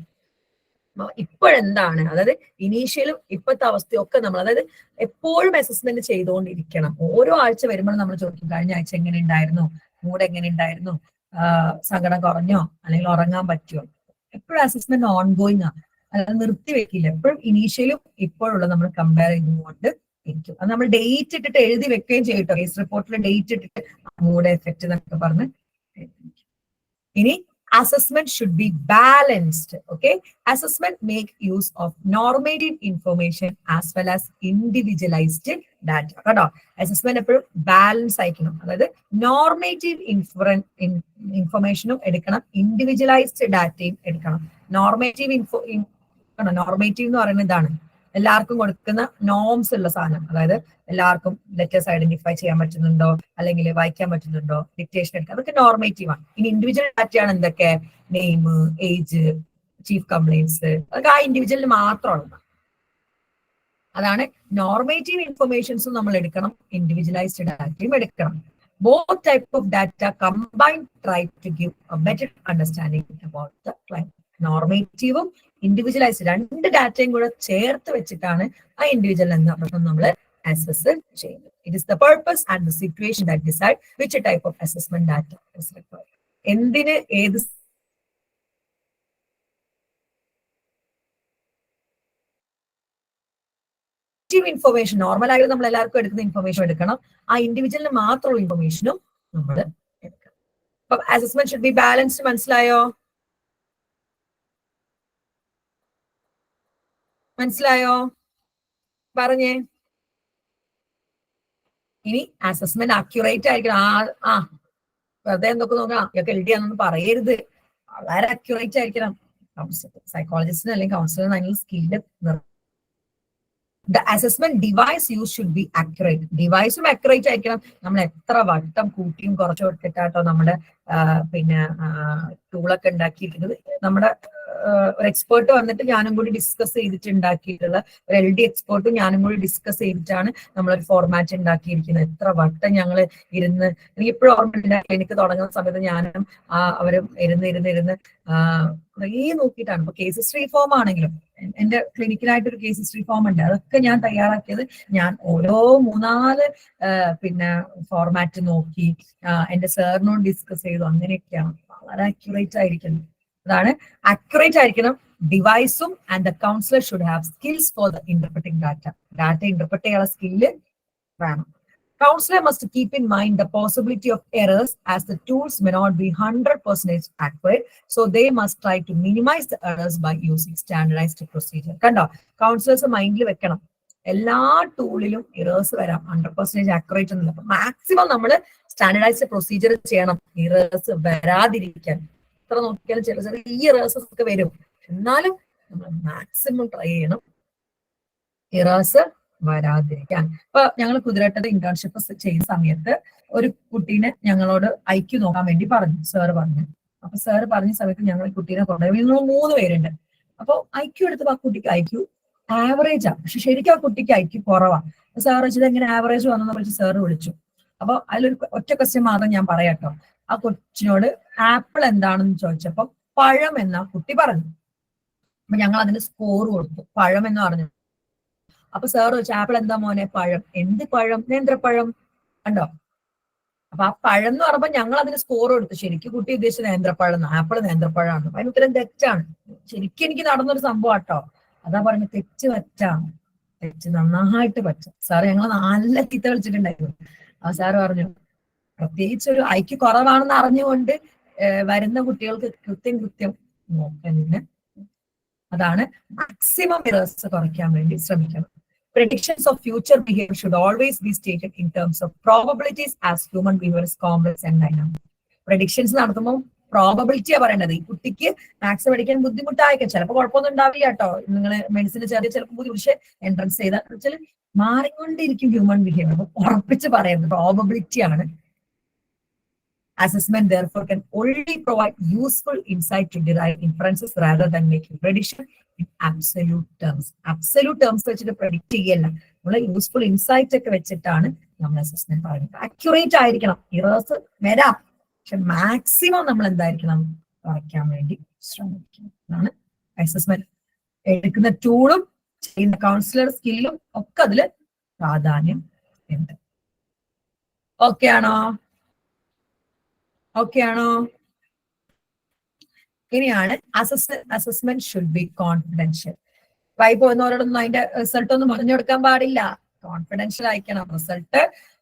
ഇപ്പോഴെന്താണ്, അതായത് ഇനീഷ്യലും ഇപ്പോഴത്തെ അവസ്ഥയൊക്കെ നമ്മൾ, അതായത് എപ്പോഴും അസസ്മെന്റ് ചെയ്തുകൊണ്ടിരിക്കണം. ഓരോ ആഴ്ച വരുമ്പോൾ നമ്മൾ ചോദിക്കും, കഴിഞ്ഞ ആഴ്ച എങ്ങനെ ഉണ്ടായിരുന്നു, മൂഡ് എങ്ങനെ ഉണ്ടായിരുന്നു, സങ്കടം കുറഞ്ഞോ, അല്ലെങ്കിൽ ഉറങ്ങാൻ പറ്റുമോ. എപ്പോഴും അസസ്മെന്റ് ഓൺ ഗോയിങ് ആണ്, അതായത് നിർത്തി വെക്കില്ല. എപ്പോഴും ഇനീഷ്യലും ഇപ്പോഴുള്ള നമ്മൾ കമ്പയർ ചെയ്തുകൊണ്ട് ഇരിക്കും. അത് നമ്മൾ ഡേറ്റ് ഇട്ടിട്ട് എഴുതി വെക്കുകയും ചെയ്യട്ടോ. കേസ് റിപ്പോർട്ടിൽ ഡേറ്റ് ഇട്ടിട്ട് മൂഡ് എഫക്റ്റ് എന്നൊക്കെ പറഞ്ഞ്. ഇനി assessment should be balanced. Okay, assessment make use of normative information as well as individualized data. കേട്ടോ, അസസ്മെന്റ് എപ്പോഴും ബാലൻസ് ആയിരിക്കണം. അതായത് നോർമേറ്റീവ് ഇൻഫർമേഷനും എടുക്കണം, ഇൻഡിവിജ്വലൈസ്ഡ് ഡാറ്റയും എടുക്കണം. നോർമേറ്റീവ് നോർമേറ്റീവ് എന്ന് പറയുന്നത് ഇതാണ്, എല്ലാവർക്കും കൊടുക്കുന്ന നോംസ് ഉള്ള സാധനം. അതായത് എല്ലാവർക്കും ലെറ്റേഴ്സ് ഐഡന്റിഫൈ ചെയ്യാൻ പറ്റുന്നുണ്ടോ, അല്ലെങ്കിൽ വായിക്കാൻ പറ്റുന്നുണ്ടോ, ഡിക്റ്റേഷൻ എടുക്കുക, അതൊക്കെ നോർമേറ്റീവ് ആണ്. ഇനി ഇൻഡിവിജ്വൽ ഡാറ്റയാണ് എന്തൊക്കെ, നെയിം, ഏജ്, ചീഫ് കംപ്ലൈന്റ്സ്, അതൊക്കെ ആ ഇൻഡിവിജ്വലിന് മാത്രമാണ്. അതാണ് നോർമേറ്റീവ് ഇൻഫർമേഷൻസും നമ്മൾ എടുക്കണം, ഇൻഡിവിജ്വലൈസ്ഡ് ഡാറ്റയും എടുക്കണം. Both type of data combined try to give a better understanding about the client. നോർമേറ്റീവും ഇൻഡിവിജ്വലൈസ്ഡ് രണ്ട് ഡാറ്റയും കൂടെ ചേർത്ത് വെച്ചിട്ടാണ് ആ ഇൻഡിവിജ്വൽ എന്ന പ്രശ്നം നമ്മൾ അസസ് ചെയ്യുന്നത്. It is the purpose and the situation that decide which type of assessment data is required. എന്തിന് ഏത് ഇൻഫർമേഷൻ, നോർമൽ ആയിട്ട് നമ്മൾ എല്ലാവർക്കും എടുക്കുന്ന ഇൻഫർമേഷൻ എടുക്കണം, ആ ഇൻഡിവിജ്വലിന് മാത്രമുള്ള ഇൻഫർമേഷനും നമ്മൾ എടുക്കണം. അപ്പൊ അസസ്മെന്റ് ഷുഡ് ബി ബാലൻസ്ഡ്. മനസ്സിലായോ? മനസ്സിലായോ? പറഞ്ഞേ. ഇനി അസസ്മെന്റ് അക്യുറേറ്റ് ആയിരിക്കണം. വെറുതെ എന്തൊക്കെ നോക്കണം, ഇതൊക്കെ LD ആണെന്ന് പറയരുത്, വളരെ അക്യുറേറ്റ് ആയിരിക്കണം. സൈക്കോളജിസ്റ്റിന് അല്ലെങ്കിൽ കൗൺസിലറിന് അതിനുള്ള skill. The assessment device use should be accurate. ഡിവൈസും അക്യുറേറ്റ് ആയിരിക്കണം. നമ്മൾ എത്ര വട്ടം കൂട്ടിയും കുറച്ചും എടുത്തിട്ടാട്ടോ നമ്മുടെ പിന്നെ ടൂളൊക്കെ ഉണ്ടാക്കിയിട്ടുള്ളത്. നമ്മുടെ ഒരു എക്സ്പേർട്ട് വന്നിട്ട് ഞാനും കൂടി ഡിസ്കസ് ചെയ്തിട്ട് ഉണ്ടാക്കിയിട്ടുള്ള, ഒരു LD എക്സ്പേർട്ടും ഞാനും കൂടി ഡിസ്കസ് ചെയ്തിട്ടാണ് നമ്മളൊരു ഫോർമാറ്റ് ഉണ്ടാക്കിയിരിക്കുന്നത്. എത്ര വട്ടം ഞങ്ങൾ ഇരുന്ന്, എനിക്ക് ഇപ്പോഴും ഓർമ്മയില്ല, ക്ലിനിക്ക് തുടങ്ങുന്ന സമയത്ത് ഞാനും അവരും ഇരുന്ന് കുറേ നോക്കിയിട്ടാണ്. ഇപ്പൊ കേസ് ഹിസ്റ്ററി ഫോം ആണെങ്കിലും, എന്റെ ക്ലിനിക്കിലായിട്ടൊരു കേസ് ഹിസ്റ്ററി ഫോം ഉണ്ട്, അതൊക്കെ ഞാൻ തയ്യാറാക്കിയത് ഞാൻ ഓരോ 3-4 പിന്നെ ഫോർമാറ്റ് നോക്കി എന്റെ സാറിനോട് ഡിസ്കസ് ചെയ്തു. അങ്ങനെയൊക്കെയാണ്. വളരെ അക്യുറേറ്റ് ആയിരിക്കണം. അതാണ് അക്യുറേറ്റ് ആയിരിക്കണം ഡിവൈസും. And the counsellor should have skills for the interpreting data. Data interpret ചെയ്യാനുള്ള സ്കില്ല് വേണം. Counselor must keep in mind the possibility of errors as the tools may not be 100% accurate. So they must try to minimize the errors by using standardized procedure. കണ്ടോ, councillors മൈൻഡിൽ വെക്കണം, എല്ലാ ടൂളിലും errors വരാം, 100% accurate ഒന്നുമില്ല. അപ്പൊ maximum നമ്മൾ standardised procedure ചെയ്യണം errors വരാതിരിക്കാൻ. എത്ര നോക്കിയാലും ചെറിയ ചെറിയ ഇറേഴ്സസ് ഒക്കെ വരും. എന്നാലും നമ്മൾ മാക്സിമം ട്രൈ ചെയ്യണം ഇറേഴ്സ് വരാതിരിക്കാൻ. ഇപ്പൊ ഞങ്ങൾ കുതിരട്ടത് ഇന്റേൺഷിപ്പ് ചെയ്യുന്ന സമയത്ത് ഒരു കുട്ടീനെ ഞങ്ങളോട് ഐക്യു നോക്കാൻ വേണ്ടി പറഞ്ഞു, സാറ് പറഞ്ഞു. അപ്പൊ സാറ് പറഞ്ഞ സമയത്ത് ഞങ്ങൾ കുട്ടീനെ കൊണ്ടുപോയി, 3 പേരുണ്ട്. അപ്പൊ ഐക്യു എടുത്തപ്പോ ആ കുട്ടിക്ക് ഐക്യു ആവറേജാ, പക്ഷെ ശരിക്കും ആ കുട്ടിക്ക് ഐക്യു കുറവാണ്. സാർ വെച്ചത് എങ്ങനെ ആവറേജ് വന്നെന്ന് വിളിച്ച് സാറ് വിളിച്ചു. അപ്പൊ അതിലൊരു ഒറ്റ ക്വസ്റ്റ്യൻ മാത്രം ഞാൻ പറയാട്ടോ. ആ കൊച്ചിനോട് ആപ്പിൾ എന്താണെന്ന് ചോദിച്ചപ്പോ പഴം എന്നാ കുട്ടി പറഞ്ഞു. അപ്പൊ ഞങ്ങൾ അതിന് സ്കോർ കൊടുത്തു, പഴം എന്ന് പറഞ്ഞു. അപ്പൊ സാർ ചോദിച്ചു ആപ്പിൾ എന്താ മോനെ? പഴം. എന്ത് പഴം? നേന്ത്രപ്പഴം. കണ്ടോ? അപ്പൊ ആ പഴം എന്ന് പറയുമ്പോൾ ഞങ്ങൾ അതിന് സ്കോർ കൊടുത്തു. ശരിക്കും കുട്ടി ഉദ്ദേശിച്ചത് നേന്ത്രപ്പഴം, ആപ്പിൾ നേന്ത്രപ്പഴമാണ്. അതിന് ഉത്തരം തെറ്റാണ്. ശരിക്കും എനിക്ക് നടന്നൊരു സംഭവം കേട്ടോ. അതാ പറയുന്നത്, തെറ്റ് പറ്റാണ്, തെറ്റ് നന്നായിട്ട് പറ്റും. സാറ് ഞങ്ങൾ നല്ല ചീത്ത കളിച്ചിട്ടുണ്ടായിരുന്നു. ആ സാറ് പറഞ്ഞു പ്രത്യേകിച്ച് ഒരു ഐക്യു കുറവാണെന്ന് അറിഞ്ഞുകൊണ്ട് വരുന്ന കുട്ടികൾക്ക് കൃത്യം നോക്കാൻ. അതാണ് മാക്സിമം എറേഴ്സ് കുറയ്ക്കാൻ വേണ്ടി ശ്രമിക്കണം. Predictions of future behavior should always be stated in terms of probabilities as human behavior is complex and dynamic. Predictions നടത്തുമ്പോൾ പ്രോബബിലിറ്റിയാ പറയേണ്ടത്. ഈ കുട്ടിക്ക് മാത്സ് പഠിക്കാൻ ബുദ്ധിമുട്ടായിരിക്കും, ചിലപ്പോൾ കുഴപ്പമൊന്നും ഉണ്ടാവില്ല കേട്ടോ. നിങ്ങൾ മെഡിസിന് ചെറിയ ചിലപ്പോൾ ബുദ്ധിമുട്ട്, പക്ഷെ എൻട്രൻസ് ചെയ്താൽ വെച്ചാൽ മാറിക്കൊണ്ടിരിക്കും ഹ്യൂമൻ ബിഹേവിയർ. അപ്പൊ ഉറപ്പിച്ച് പറയുന്നത് പ്രോബബിലിറ്റി ആണ്. Assessment therefore can only provide useful insight to derive inferences rather than making prediction in absolute terms. Absolute terms വെച്ചിട്ട് predict ചെയ്യല്ല, നമ്മളെ യൂസ്ഫുൾ ഇൻസൈറ്റ് ഒക്കെ വെച്ചിട്ടാണ് നമ്മൾ അസസ്മെന്റ് പറയുന്നത്. ആക്യുറേറ്റ് ആയിരിക്കണം, ഇറേഴ്സ് വരാം, പക്ഷെ മാക്സിമം നമ്മൾ എന്തായിരിക്കണം, കുറയ്ക്കാൻ വേണ്ടി ശ്രമിക്കണം. അതാണ് അസസ്മെന്റ് എടുക്കുന്ന ടൂളും ചെയ്യുന്ന കൗൺസിലർ സ്കില്ലും ഒക്കെ അതില് പ്രാധാന്യം ഉണ്ട്. ഓക്കെ ആണോ? ഓക്കെ ആണോ? ഇനിയാണ് assessment should be confidential. Why പോകുന്നവരോടൊന്നും അതിന്റെ റിസൾട്ട് ഒന്നും പറഞ്ഞു കൊടുക്കാൻ പാടില്ല, കോൺഫിഡൻഷ്യൽ ആയിരിക്കണം. റിസൾട്ട്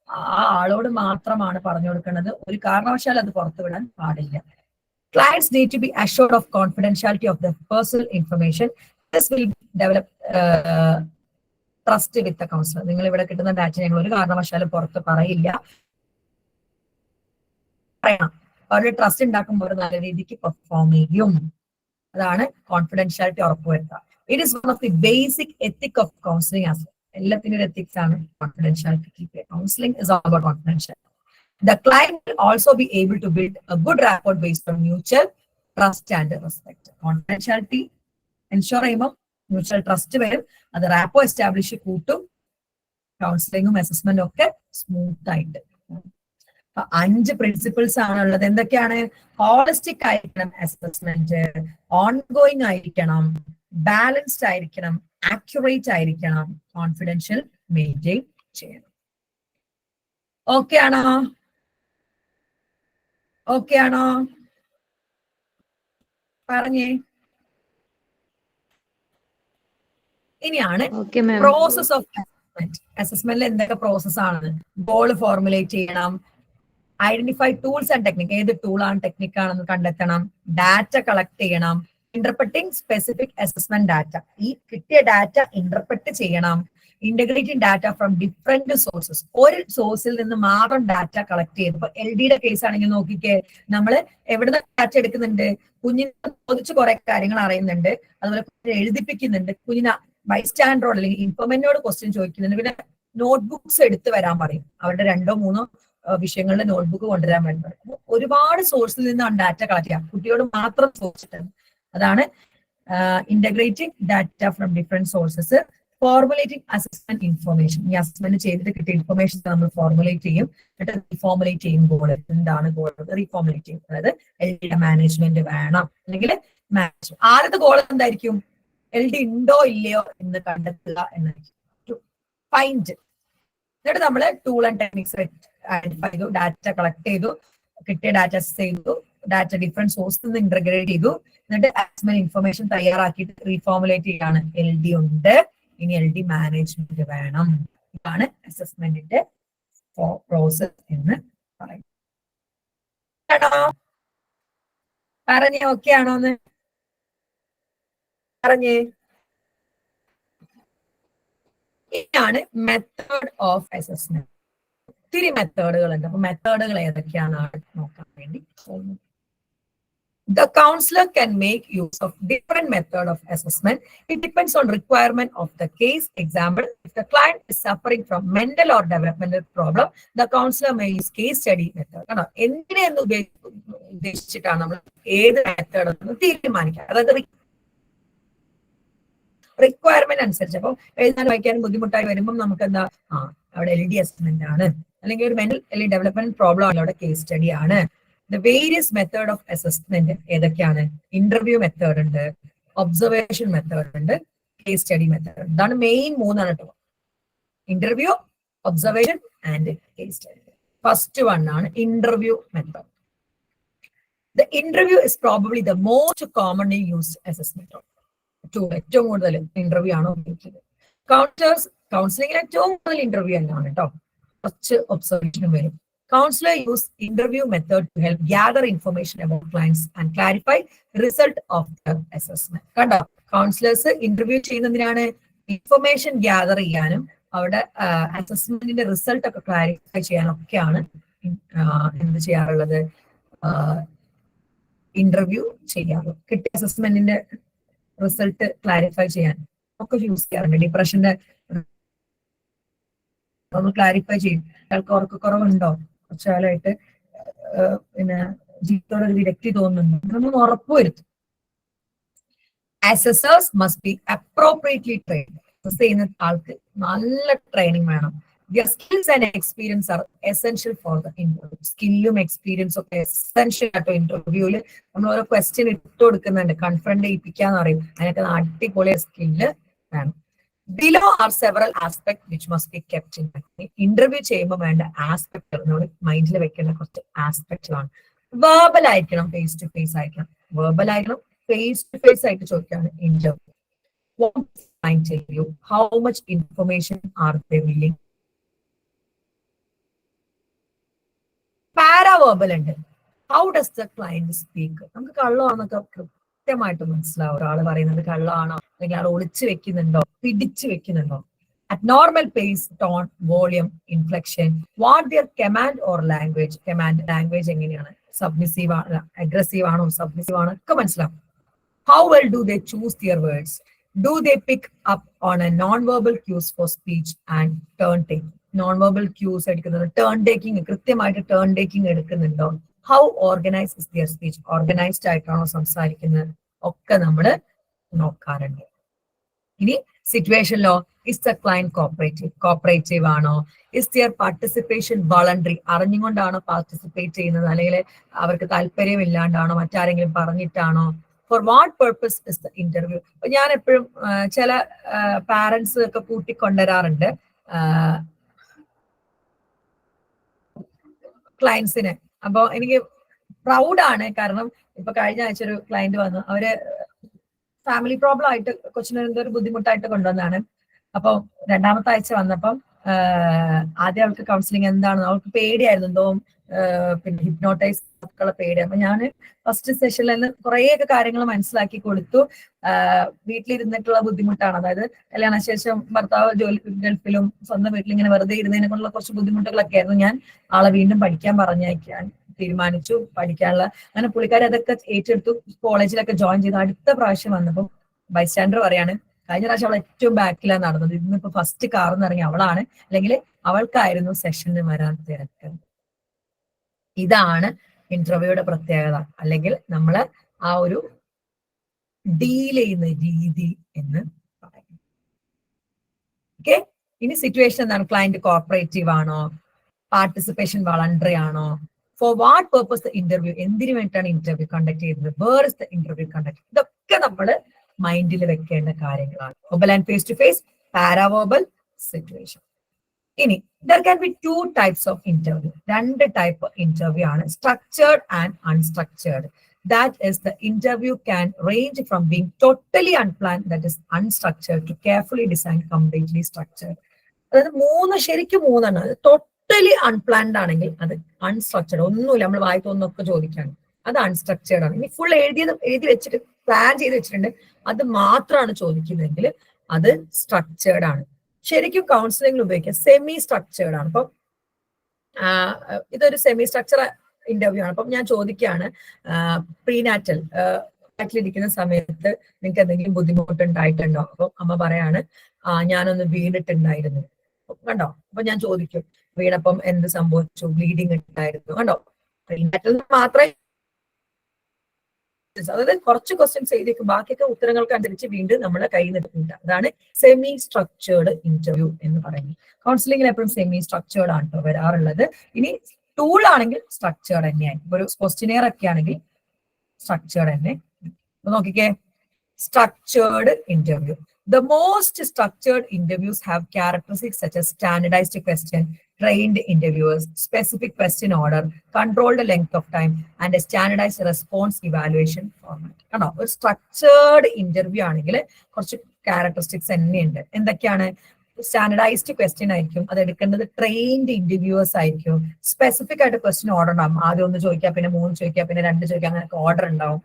ആ ആളോട് മാത്രമാണ് പറഞ്ഞു കൊടുക്കുന്നത്, ഒരു കാരണവശാലും അത് പുറത്തുവിടാൻ പാടില്ല. Clients need to be assured of confidentiality of their personal information. This will develop trust with the counselor. നിങ്ങൾ ഇവിടെ കിട്ടുന്ന ഡാറ്റ ഞങ്ങൾ ഒരു കാരണവശാലും പുറത്ത് പറയില്ല, പറയണം. അവരുടെ ട്രസ്റ്റ് ഉണ്ടാക്കുമ്പോൾ നല്ല രീതിക്ക് പെർഫോം ചെയ്യും. അതാണ് കോൺഫിഡൻഷ്യാലിറ്റി ഉറപ്പുവരുത്തുക. It is one of the basic ethic of counselling as well. എല്ലാത്തിനും ഒരു എത്തിക്സ് ആണ് confidentiality. Counselling is all about confidentiality. The client will also be able to build a good rapport based on mutual trust and respect. Confidentiality ensure ചെയ്യുമ്പോൾ mutual trust വരും, അത് rapport establish കൂട്ടും, കൗൺസിലിംഗും അസസ്മെന്റും ഒക്കെ smooth ആയിട്ട്. 5 principles ആണുള്ളത്. എന്തൊക്കെയാണ്? Holistic ആയിരിക്കണം assessment, ongoing ആയിരിക്കണം, ബാലൻസ്ഡ് ആയിരിക്കണം, ആക്യുറേറ്റ് ആയിരിക്കണം, കോൺഫിഡൻഷ്യൽ മെയിൻറ്റെയിൻ ചെയ്യണം. ഓക്കെ ആണോ? ഓക്കെ ആണോ? പറഞ്ഞേ. ഇനിയാണ് പ്രോസസ് ഓഫ് അസസ്മെന്റ്. അസസ്മെന്റിൽ എന്തൊക്കെ പ്രോസസ് ആണ്? ഗോൾ ഫോർമുലേറ്റ് ചെയ്യണം, ഐഡന്റിഫൈ ടൂൾസ് ആൻഡ് ടെക്നിക്, ഏത് ടൂളാണ് ടെക്നിക്കാണെന്ന് കണ്ടെത്തണം, ഡാറ്റ കളക്ട് ചെയ്യണം, ഇന്റർപ്രറ്റിംഗ് സ്പെസിഫിക് അസസ്മെന്റ് ഡാറ്റ, ഈ കിട്ടിയ ഡാറ്റ ഇന്റർപ്രറ്റ് ചെയ്യണം, integrating data from different sources, ഒരു സോഴ്സിൽ നിന്ന് മാത്രം ഡാറ്റ കളക്ട് ചെയ്ത്. ഇപ്പൊ LD കേസ് ആണെങ്കിൽ നോക്കിക്കേ, നമ്മൾ എവിടുന്ന് ഡാറ്റ എടുക്കുന്നുണ്ട്, കുഞ്ഞിനെ ചോദിച്ച് കുറെ കാര്യങ്ങൾ അറിയുന്നുണ്ട്, അതുപോലെ എഴുതിപ്പിക്കുന്നുണ്ട്, കുഞ്ഞിനെ ബൈസ്റ്റാൻഡറോട് അല്ലെങ്കിൽ ഇൻഫോർമെന്റിനോട് ക്വസ്റ്റ്യൻ ചോദിക്കുന്നുണ്ട്, പിന്നെ നോട്ട്ബുക്സ് എടുത്ത് വരാൻ പറയും, അവരുടെ 2-3 വിഷയങ്ങളുടെ നോട്ട്ബുക്ക് കൊണ്ടുവരാൻ വേണ്ടി പറയും. ഒരുപാട് സോഴ്സിൽ നിന്നാണ് ഡാറ്റ കളക്ട് ചെയ്യാം, കുട്ടിയോട് മാത്രം ചോദിച്ചിട്ടുണ്ട്. അതാണ് integrating data from different sources. Formulating assessment information, ഈ അസസ്മെന്റ് ചെയ്തിട്ട് കിട്ടിയ ഇൻഫോർമേഷൻ നമ്മൾ ഫോർമുലേറ്റ് ചെയ്യും, എന്നിട്ട് റീഫോർമുലേറ്റ് ചെയ്യും. ഗോൾ എന്താണ്? ഗോൾ റീഫോർമുലേറ്റ് ചെയ്യും. അതായത് LD മാനേജ്മെന്റ് വേണം, അല്ലെങ്കിൽ മാനേജ്. ആദ്യത്തെ ഗോൾ എന്തായിരിക്കും? LD ഉണ്ടോ ഇല്ലയോ എന്ന് കണ്ടെത്തുക എന്നായിരിക്കും. ഫൈൻഡ്. എന്നിട്ട് നമ്മൾ ടൂൾ ആൻഡ് ടെക്നിക്സ് ഐഡന്റിഫൈ ചെയ്തു, ഡാറ്റ കളക്ട് ചെയ്തു, കിട്ടിയ ഡാറ്റ ചെയ്തു, ഡാറ്റ ഡിഫറെന്റ് സോഴ്സിൽ നിന്ന് ഇന്റഗ്രേറ്റ് ചെയ്തു, എന്നിട്ട് അസസ്മെന്റ് ഇൻഫർമേഷൻ തയ്യാറാക്കിയിട്ട് റീഫോർമുലേറ്റ് ചെയ്യാണ്. LD ഉണ്ട്, ഇനി LD മാനേജ്മെന്റ് വേണം. ഇതാണ് അസസ്മെന്റിന്റെ പ്രോസസ് എന്ന് പറയും. പറഞ്ഞേ, ഓക്കെ ആണോന്ന് പറഞ്ഞേ. ഇതാണ് മെത്തേഡ് ഓഫ് അസസ്മെന്റ്. ഒത്തിരി മെത്തേഡുകളുണ്ട്. അപ്പൊ മെത്തേഡുകൾ ഏതൊക്കെയാണ് നോക്കാൻ വേണ്ടി പോകുന്നത്. The counselor can make use of different method of assessment. It depends on requirement of the case. Example, if the client is suffering from mental or developmental problem, the counselor may use case study method. എന്തിനെന്ന് ഉദ്ദേശിച്ചിട്ടാണ് നമ്മൾ ഏത് method എന്ന് തീരുമാനിക്കുക. അതായത് requirement അനുസരിച്ച്. അപ്പോൾ എഴുതാൻ വായിക്കാനും ബുദ്ധിമുട്ടായി വരുമ്പോൾ നമുക്ക് എന്താ, അവിടെ LD അസസ്മെന്റ് ആണ്, അല്ലെങ്കിൽ ഒരു മെന്റൽ അല്ലെങ്കിൽ ഡെവലപ്മെന്റ് പ്രോബ്ലം ആണ്, അവിടെ കേസ് സ്റ്റഡി ആണ്. The various method of assessment ഏതൊക്കെയാണ്? ഇന്റർവ്യൂ മെത്തേഡ് ഉണ്ട്, ഒബ്സർവേഷൻ മെത്തേഡ് ഉണ്ട്, കേസ് സ്റ്റഡി മെത്തേഡ്. ഇതാണ് മെയിൻ മൂന്നാണ് കേട്ടോ. Interview, observation and case study. First one ആണ് interview method. The interview is probably the most commonly used assessment tool. ഏറ്റവും കൂടുതൽ interview ആണ് ഉപയോഗിക്കുന്നത്. കൗൺസിലിംഗിൽ ഏറ്റവും കൂടുതൽ ഇന്റർവ്യൂ തന്നെയാണ് കേട്ടോ. കുറച്ച് ഒബ്സർവേഷനും വരും. Counselor use interview method to help gather information about clients and clarify result of the assessment. കണ്ടോ, കൗൺസിലേഴ്സ് ഇന്റർവ്യൂ ചെയ്യുന്നതിനാണ് ഇൻഫർമേഷൻ ഗ്യാദർ ചെയ്യാനും അവിടെ അസസ്മെന്റിന്റെ റിസൾട്ട് ഒക്കെ ക്ലാരിഫൈ ചെയ്യാനൊക്കെയാണ് എന്ത് ചെയ്യാറുള്ളത്, ഇന്റർവ്യൂ ചെയ്യാറുള്ളത്. കിട്ടിയ അസസ്മെന്റിന്റെ റിസൾട്ട് ക്ലാരിഫൈ ചെയ്യാൻ ഒക്കെ യൂസ് ചെയ്യാറുണ്ട്. ഡിപ്രഷന്റെ ഒന്ന് ക്ലാരിഫൈ ചെയ്യും. അയാൾക്ക് ഉറക്കക്കുറവുണ്ടോ, കുറച്ചു കാലമായിട്ട് പിന്നെ ജീവിതത്തോടെ ഒരു വിരക്തി തോന്നുന്നുണ്ട്, നമ്മൾ ഉറപ്പുവരുത്തും. Assessors must be appropriately trained. Assess ചെയ്യുന്ന ആൾക്ക് നല്ല ട്രെയിനിങ് വേണം. Their skills and experience are essential for the interview. സ്കില്ലും എക്സ്പീരിയൻസും ഒക്കെ എസെൻഷ്യൽ ആട്ടോ ഇന്റർവ്യൂവിൽ. നമ്മൾ ഓരോ ക്വസ്റ്റ്യൻ ഇട്ട് കൊടുക്കുന്നുണ്ട്, കൺഫ്രണ്ട് ചെയ്യിപ്പിക്കാന്ന് പറയും. അതിനൊക്കെ അടിപൊളി സ്കില്ല് വേണം. Below are several aspects which must be kept in mind. Interview ചെയ്യുമ്പോൾ വേണ്ട ആസ്പെക്ട് നമ്മൾ മൈൻഡിൽ വെക്കേണ്ട കുറച്ച് ആസ്പെക്ടുകളാണ്. വെർബൽ ആയിരിക്കണം, ഫേസ് ടു ഫേസ് ആയിരിക്കണം. വെർബൽ ആയിരിക്കണം, ഫേസ് ടു ഫേസ് ആയിട്ട് ചോദിക്കാണ് interview. What does the client tell you? How much information are they willing? പാരാവേർബൽ ഉണ്ട്. How does the client speak? നമുക്ക് കള്ളമാണെന്നൊക്കെ കൃത്യമായിട്ട് മനസ്സിലാവും. ഒരാൾ പറയുന്നത് കള്ളമാണോ, അല്ലെങ്കിൽ ആൾ ഒളിച്ചു വെക്കുന്നുണ്ടോ, പിടിച്ചു വെക്കുന്നുണ്ടോ. At normal pace, tone, volume, inflection, what their command or language. Command language എങ്ങനെയാണ്, സബ്മിസീവ് ആണ്, അഗ്രസീവ് ആണോ, സബ്മിസീവ് ആണോ ഒക്കെ മനസ്സിലാവും. How well do they choose their words? Do they pick up on a non-verbal cues for speech and turn taking? Non-verbal cues എടുക്കുന്നത്, turn taking, കൃത്യമായിട്ട് turn taking എടുക്കുന്നുണ്ടോ. How organized is their speech? Organised ആയിട്ടാണോ സംസാരിക്കുന്നത് ഒക്കെ നമ്മൾ നോക്കാറുണ്ട്. ഇനി സിറ്റുവേഷനിലോ, ഇസ് ദ ക്ലയന്റ് കോപ്പറേറ്റീവ് ആണോ, ഇസ് ദിയർ പാർട്ടിസിപ്പേഷൻ വോളണ്ടറി, അറിഞ്ഞുകൊണ്ടാണോ പാർട്ടിസിപ്പേറ്റ് ചെയ്യുന്നത്, അല്ലെങ്കിൽ അവർക്ക് താല്പര്യമില്ലാണ്ടാണോ, മറ്റാരെങ്കിലും പറഞ്ഞിട്ടാണോ. For what purpose is the interview. അപ്പൊ ഞാൻ എപ്പോഴും ചില പാരന്റ്സ് ഒക്കെ കൂട്ടിക്കൊണ്ടുവരാറുണ്ട് ക്ലയൻസിന്. അപ്പൊ എനിക്ക് പ്രൗഡാണ്, കാരണം ഇപ്പൊ കഴിഞ്ഞ ആഴ്ച ഒരു ക്ലയന്റ് വന്നു. അവര് ഫാമിലി പ്രോബ്ലം ആയിട്ട് കൊച്ചിന് എന്തോ ഒരു ബുദ്ധിമുട്ടായിട്ട് കൊണ്ടുവന്നാണ്. അപ്പൊ രണ്ടാമത്തെ ആഴ്ച വന്നപ്പം ആദ്യം അവൾക്ക് കൗൺസിലിംഗ് എന്താണെന്ന് അവൾക്ക് പേടിയായിരുന്നു, എന്തോ പിന്നെ ഹിപ്നോട്ടൈസ് ഒക്കെ പേടി. അപ്പൊ ഞാൻ ഫസ്റ്റ് സെഷനിൽ നിന്ന് കുറേയൊക്കെ കാര്യങ്ങൾ മനസ്സിലാക്കി കൊടുത്തു. വീട്ടിലിരുന്നിട്ടുള്ള ബുദ്ധിമുട്ടാണ്, അതായത് കല്യാണശേഷം ഭർത്താവ് ഗൾഫിലും സ്വന്തം വീട്ടിൽ ഇങ്ങനെ വെറുതെ ഇരുന്നതിനെ കൊണ്ടുള്ള കുറച്ച് ബുദ്ധിമുട്ടുകളൊക്കെ ആയിരുന്നു. ഞാൻ ആളെ വീണ്ടും പഠിക്കാൻ പറഞ്ഞയക്കാൻ തീരുമാനിച്ചു, പഠിക്കാനുള്ള. അങ്ങനെ പുള്ളിക്കാരി അതൊക്കെ ഏറ്റെടുത്തു, കോളേജിലൊക്കെ ജോയിൻ ചെയ്തു. അടുത്ത പ്രാവശ്യം വന്നപ്പോൾ ബൈസ്റ്റാൻഡർ പറയാണ്, കഴിഞ്ഞ പ്രാവശ്യം അവൾ ഏറ്റവും ബാക്കിലാണ് നടന്നത്, ഇന്നിപ്പോ ഫസ്റ്റ് കാർന്ന് ഇറങ്ങി അവളാണ്, അല്ലെങ്കിൽ അവൾക്കായിരുന്നു സെഷന് വരാൻ തിരക്ക്. ഇതാണ് ഇന്റർവ്യൂയുടെ പ്രത്യേകത, അല്ലെങ്കിൽ നമ്മള് ആ ഒരു ഡീൽ ചെയ്യുന്ന രീതി എന്ന് പറയുന്നത്. ഓക്കെ, ഇനി സിറ്റുവേഷൻ എന്താണ്? ക്ലയന്റ് കോപ്പറേറ്റീവ് ആണോ, പാർട്ടിസിപ്പേഷൻ വളണ്ടറി ആണോ, for what purpose the interview, എന്തിനു വേണ്ടിയിട്ടാണ് ഇന്റർവ്യൂ കണ്ടക്ട് ചെയ്യുന്നത്, where is the interview conduct. ഇതൊക്കെ നമ്മള് മൈൻഡിൽ വെക്കേണ്ട കാര്യങ്ങളാണ്. Verbal and face to face, paraverbal, situation. ഇനി there can be two types of interview. രണ്ട് ടൈപ്പ് ഇന്റർവ്യൂ ആണ്, structured and unstructured. That is, the interview can range from being totally unplanned, that is unstructured, to carefully designed, completely structured. അതായത് ശരിക്കും മൂന്നെണ്ണം. Totally unplanned ആണെങ്കിൽ അത് unstructured, ഒന്നുമില്ല, നമ്മൾ വായി തോന്നുന്നൊക്കെ ചോദിക്കാണ്, അത് അൺസ്ട്രക്ചേർഡ് ആണ്. ഇനി ഫുൾ എഴുതി വെച്ചിട്ട് പ്ലാൻ ചെയ്ത് വെച്ചിട്ടുണ്ട്, അത് മാത്രമാണ് ചോദിക്കുന്നതെങ്കിൽ അത് സ്ട്രക്ചേർഡ് ആണ്. ശരിക്കും കൗൺസിലിംഗിൽ ഉപയോഗിക്കുക സെമി സ്ട്രക്ചേർഡ് ആണ്. അപ്പം ഇതൊരു സെമി സ്ട്രക്ചർ ഇന്റർവ്യൂ ആണ്. അപ്പം ഞാൻ ചോദിക്കുകയാണ്, പ്രീനാറ്റൽ ഇരിക്കുന്ന സമയത്ത് നിങ്ങൾക്ക് എന്തെങ്കിലും ബുദ്ധിമുട്ട് ഉണ്ടായിട്ടുണ്ടോ? അപ്പൊ അമ്മ പറയാണ്, ഞാനൊന്ന് വീണിട്ടുണ്ടായിരുന്നു. കണ്ടോ? അപ്പൊ ഞാൻ ചോദിക്കും, വീണപ്പം എന്ത് സംഭവിച്ചു? ബ്ലീഡിങ് ഉണ്ടായിരുന്നു. കണ്ടോ? പ്രീനാറ്റൽ മാത്രമേ, അതായത് കുറച്ച് ക്വസ്റ്റ്യൻസ് എഴുതിയേക്കും, ബാക്കിയൊക്കെ ഉത്തരങ്ങൾക്ക് അനുസരിച്ച് വീണ്ടും നമ്മളെ കയ്യിൽ നിൽക്കുന്നുണ്ട്. അതാണ് സെമി സ്ട്രക്ചേർഡ് ഇന്റർവ്യൂ എന്ന് പറയുന്നത്. കൗൺസിലിംഗിൽ എപ്പോഴും സെമി സ്ട്രക്ചേർഡ് ആണ് കേട്ടോ വരാറുള്ളത്. ഇനി ടൂൾ ആണെങ്കിൽ സ്ട്രക്ചേർഡ് തന്നെയായി. ഒരു ക്വസ്റ്റിനെയർ ഒക്കെ ആണെങ്കിൽ സ്ട്രക്ചേർഡ് തന്നെ. നോക്കിക്കേ, structured interview. The most structured interviews have characteristics such as standardized question, trained interviewers, specific question order, controlled length of time, and a standardized response evaluation format. ആണോ? ഒരു structured interview ആണെങ്കിൽ കുറച്ച് characteristics തന്നെയുണ്ട്. എന്തൊക്കെയാണ്? Standardised question ആയിരിക്കും, അത് എടുക്കേണ്ടത് trained interviewers ആയിരിക്കും, സ്പെസിഫിക് ആയിട്ട് ക്വസ്റ്റ്യൻ ഓർഡർ ഉണ്ടാവും. ആദ്യം 1 ചോദിക്കുക, പിന്നെ 3 ചോദിക്കുക, പിന്നെ 2 ചോദിക്കുക, അങ്ങനെയൊക്കെ ഓർഡർ ഉണ്ടാവും.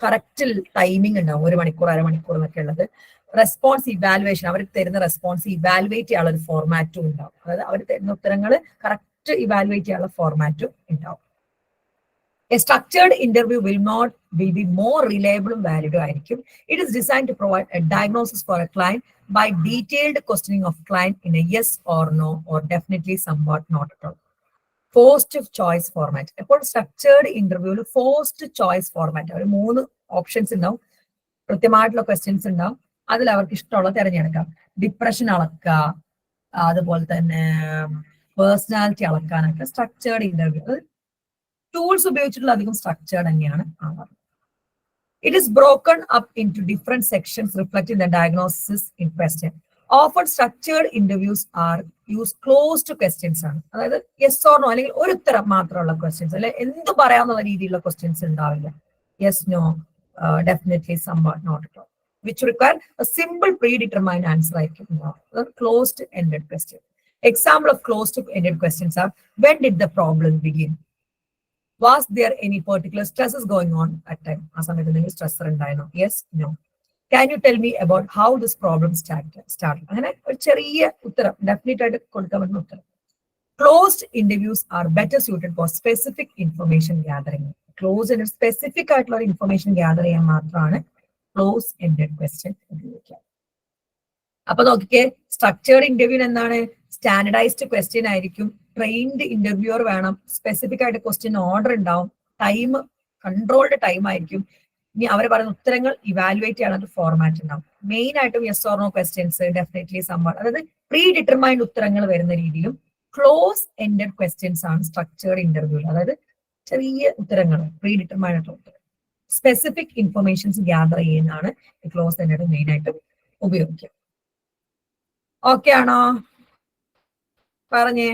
കറക്റ്റ് ടൈമിംഗ് ഉണ്ടാവും, 1 മണിക്കൂർ 1/2 മണിക്കൂർ എന്നൊക്കെ ഉള്ളത്. റെസ്പോൺസ് ഇവാലുവേഷൻ, അവർ തരുന്ന റെസ്പോൺസ് ഇവാലുവേറ്റ് ചെയ്യാനുള്ള ഒരു ഫോർമാറ്റും ഉണ്ടാവും. അതായത് അവർ തരുന്ന ഉത്തരങ്ങൾ കറക്റ്റ് ഇവാലുവേറ്റ് ചെയ്യാനുള്ള ഫോർമാറ്റും ഉണ്ടാവും. A structured interview will be more reliable and valid ആയിരിക്കും. It is designed to provide a diagnosis for a client by detailed questioning of client in a yes or no or definitely somewhat not at all. ഫോസ്റ്റ് choice format. അപ്പോൾ structured ഇന്റർവ്യൂവിൽ ഫോസ്റ്റ് choice format, അവർ 3 options ഉണ്ടാവും, കൃത്യമായിട്ടുള്ള questions ഉണ്ടാവും, അതിൽ അവർക്ക് ഇഷ്ടമുള്ള തിരഞ്ഞെടുക്കാം. Depression അളക്കുക, അതുപോലെ തന്നെ പേഴ്സണാലിറ്റി അളക്കാനൊക്കെ സ്ട്രക്ചേർഡ് ഇന്റർവ്യൂ, അത് ടൂൾസ് ഉപയോഗിച്ചിട്ടുള്ള അധികം സ്ട്രക്ചേർഡ് തന്നെയാണ് ആവാറ്. It is broken up into different sections reflecting the diagnosis in question. Often structured interviews are used closed questions ആണ്. അതായത് യെസ് ഓർ നോ അല്ലെങ്കിൽ ഒരു ഉത്തരം മാത്രമുള്ള ക്വസ്റ്റ്യൻസ്, അല്ലെ എന്ത് പറയാവുന്ന രീതിയിലുള്ള ക്വസ്റ്റ്യൻസ് ഉണ്ടാവില്ല. Yes, no, definitely, somewhat, not at all, which require a simple predetermined answer ആയിരിക്കും ഉണ്ടാവുക. Closed ended question. Example of closed ended questions are: when did the problem begin? Was there any particular stresses going on at time? ആ സമയത്ത് എന്തെങ്കിലും stressor ഉണ്ടായിരുന്നോ? Yes, no. Can you tell me about how this problem started? അങ്ങനെ ഒരു ചെറിയ ഉത്തരം definite ആയിട്ട് കൊടുക്കാൻ പറ്റുന്ന ഉത്തരം. Closed interviews R better suited four specific information gathering. Close ended specific ആയിട്ടുള്ള ഒരു ഇൻഫർമേഷൻ ഗ്യാദർ ചെയ്യാൻ മാത്രമാണ് ക്ലോസ് എൻഡഡ് ക്വസ്റ്റ്യൻ ഉപയോഗിക്കുക. അപ്പൊ നോക്കിക്കേ, സ്ട്രക്ചേർഡ് ഇന്റർവ്യൂവിന് എന്താണ്? സ്റ്റാൻഡർഡൈസ്ഡ് ക്വസ്റ്റ്യൻ ആയിരിക്കും, ട്രെയിൻഡ് ഇന്റർവ്യൂവർ വേണം, സ്പെസിഫിക് ആയിട്ട് ക്വസ്റ്റ്യൻ ഓർഡർ ഉണ്ടാവും, ടൈം കൺട്രോൾഡ് ടൈം ആയിരിക്കും. ഇനി അവർ പറയുന്ന ഉത്തരങ്ങൾ ഇവാലുവേറ്റ് ചെയ്യാനുള്ള ഫോർമാറ്റ് ഉണ്ടാവും. മെയിൻ ആയിട്ടും yes or no questions, definitely, somewhat, അതായത് പ്രീ ഡിറ്റർമൈൻഡ് ഉത്തരങ്ങൾ വരുന്ന രീതിയിലും ക്ലോസ് എൻഡഡ് ക്വസ്റ്റ്യൻസ് ആണ് സ്ട്രക്ചേർഡ് ഇന്റർവ്യൂവിൽ. അതായത് ചെറിയ ഉത്തരങ്ങൾ, പ്രീ ഡിറ്റർമൈൻഡ് ആയിട്ടുള്ള ഉത്തരം, സ്പെസിഫിക് ഇൻഫർമേഷൻസ് ഗ്യാദർ ചെയ്യുന്നതാണ് ക്ലോസ് എൻഡഡ് മെയിൻ ആയിട്ട് ഉപയോഗിക്കുക. ഓക്കെ ആണോ? പറഞ്ഞേ.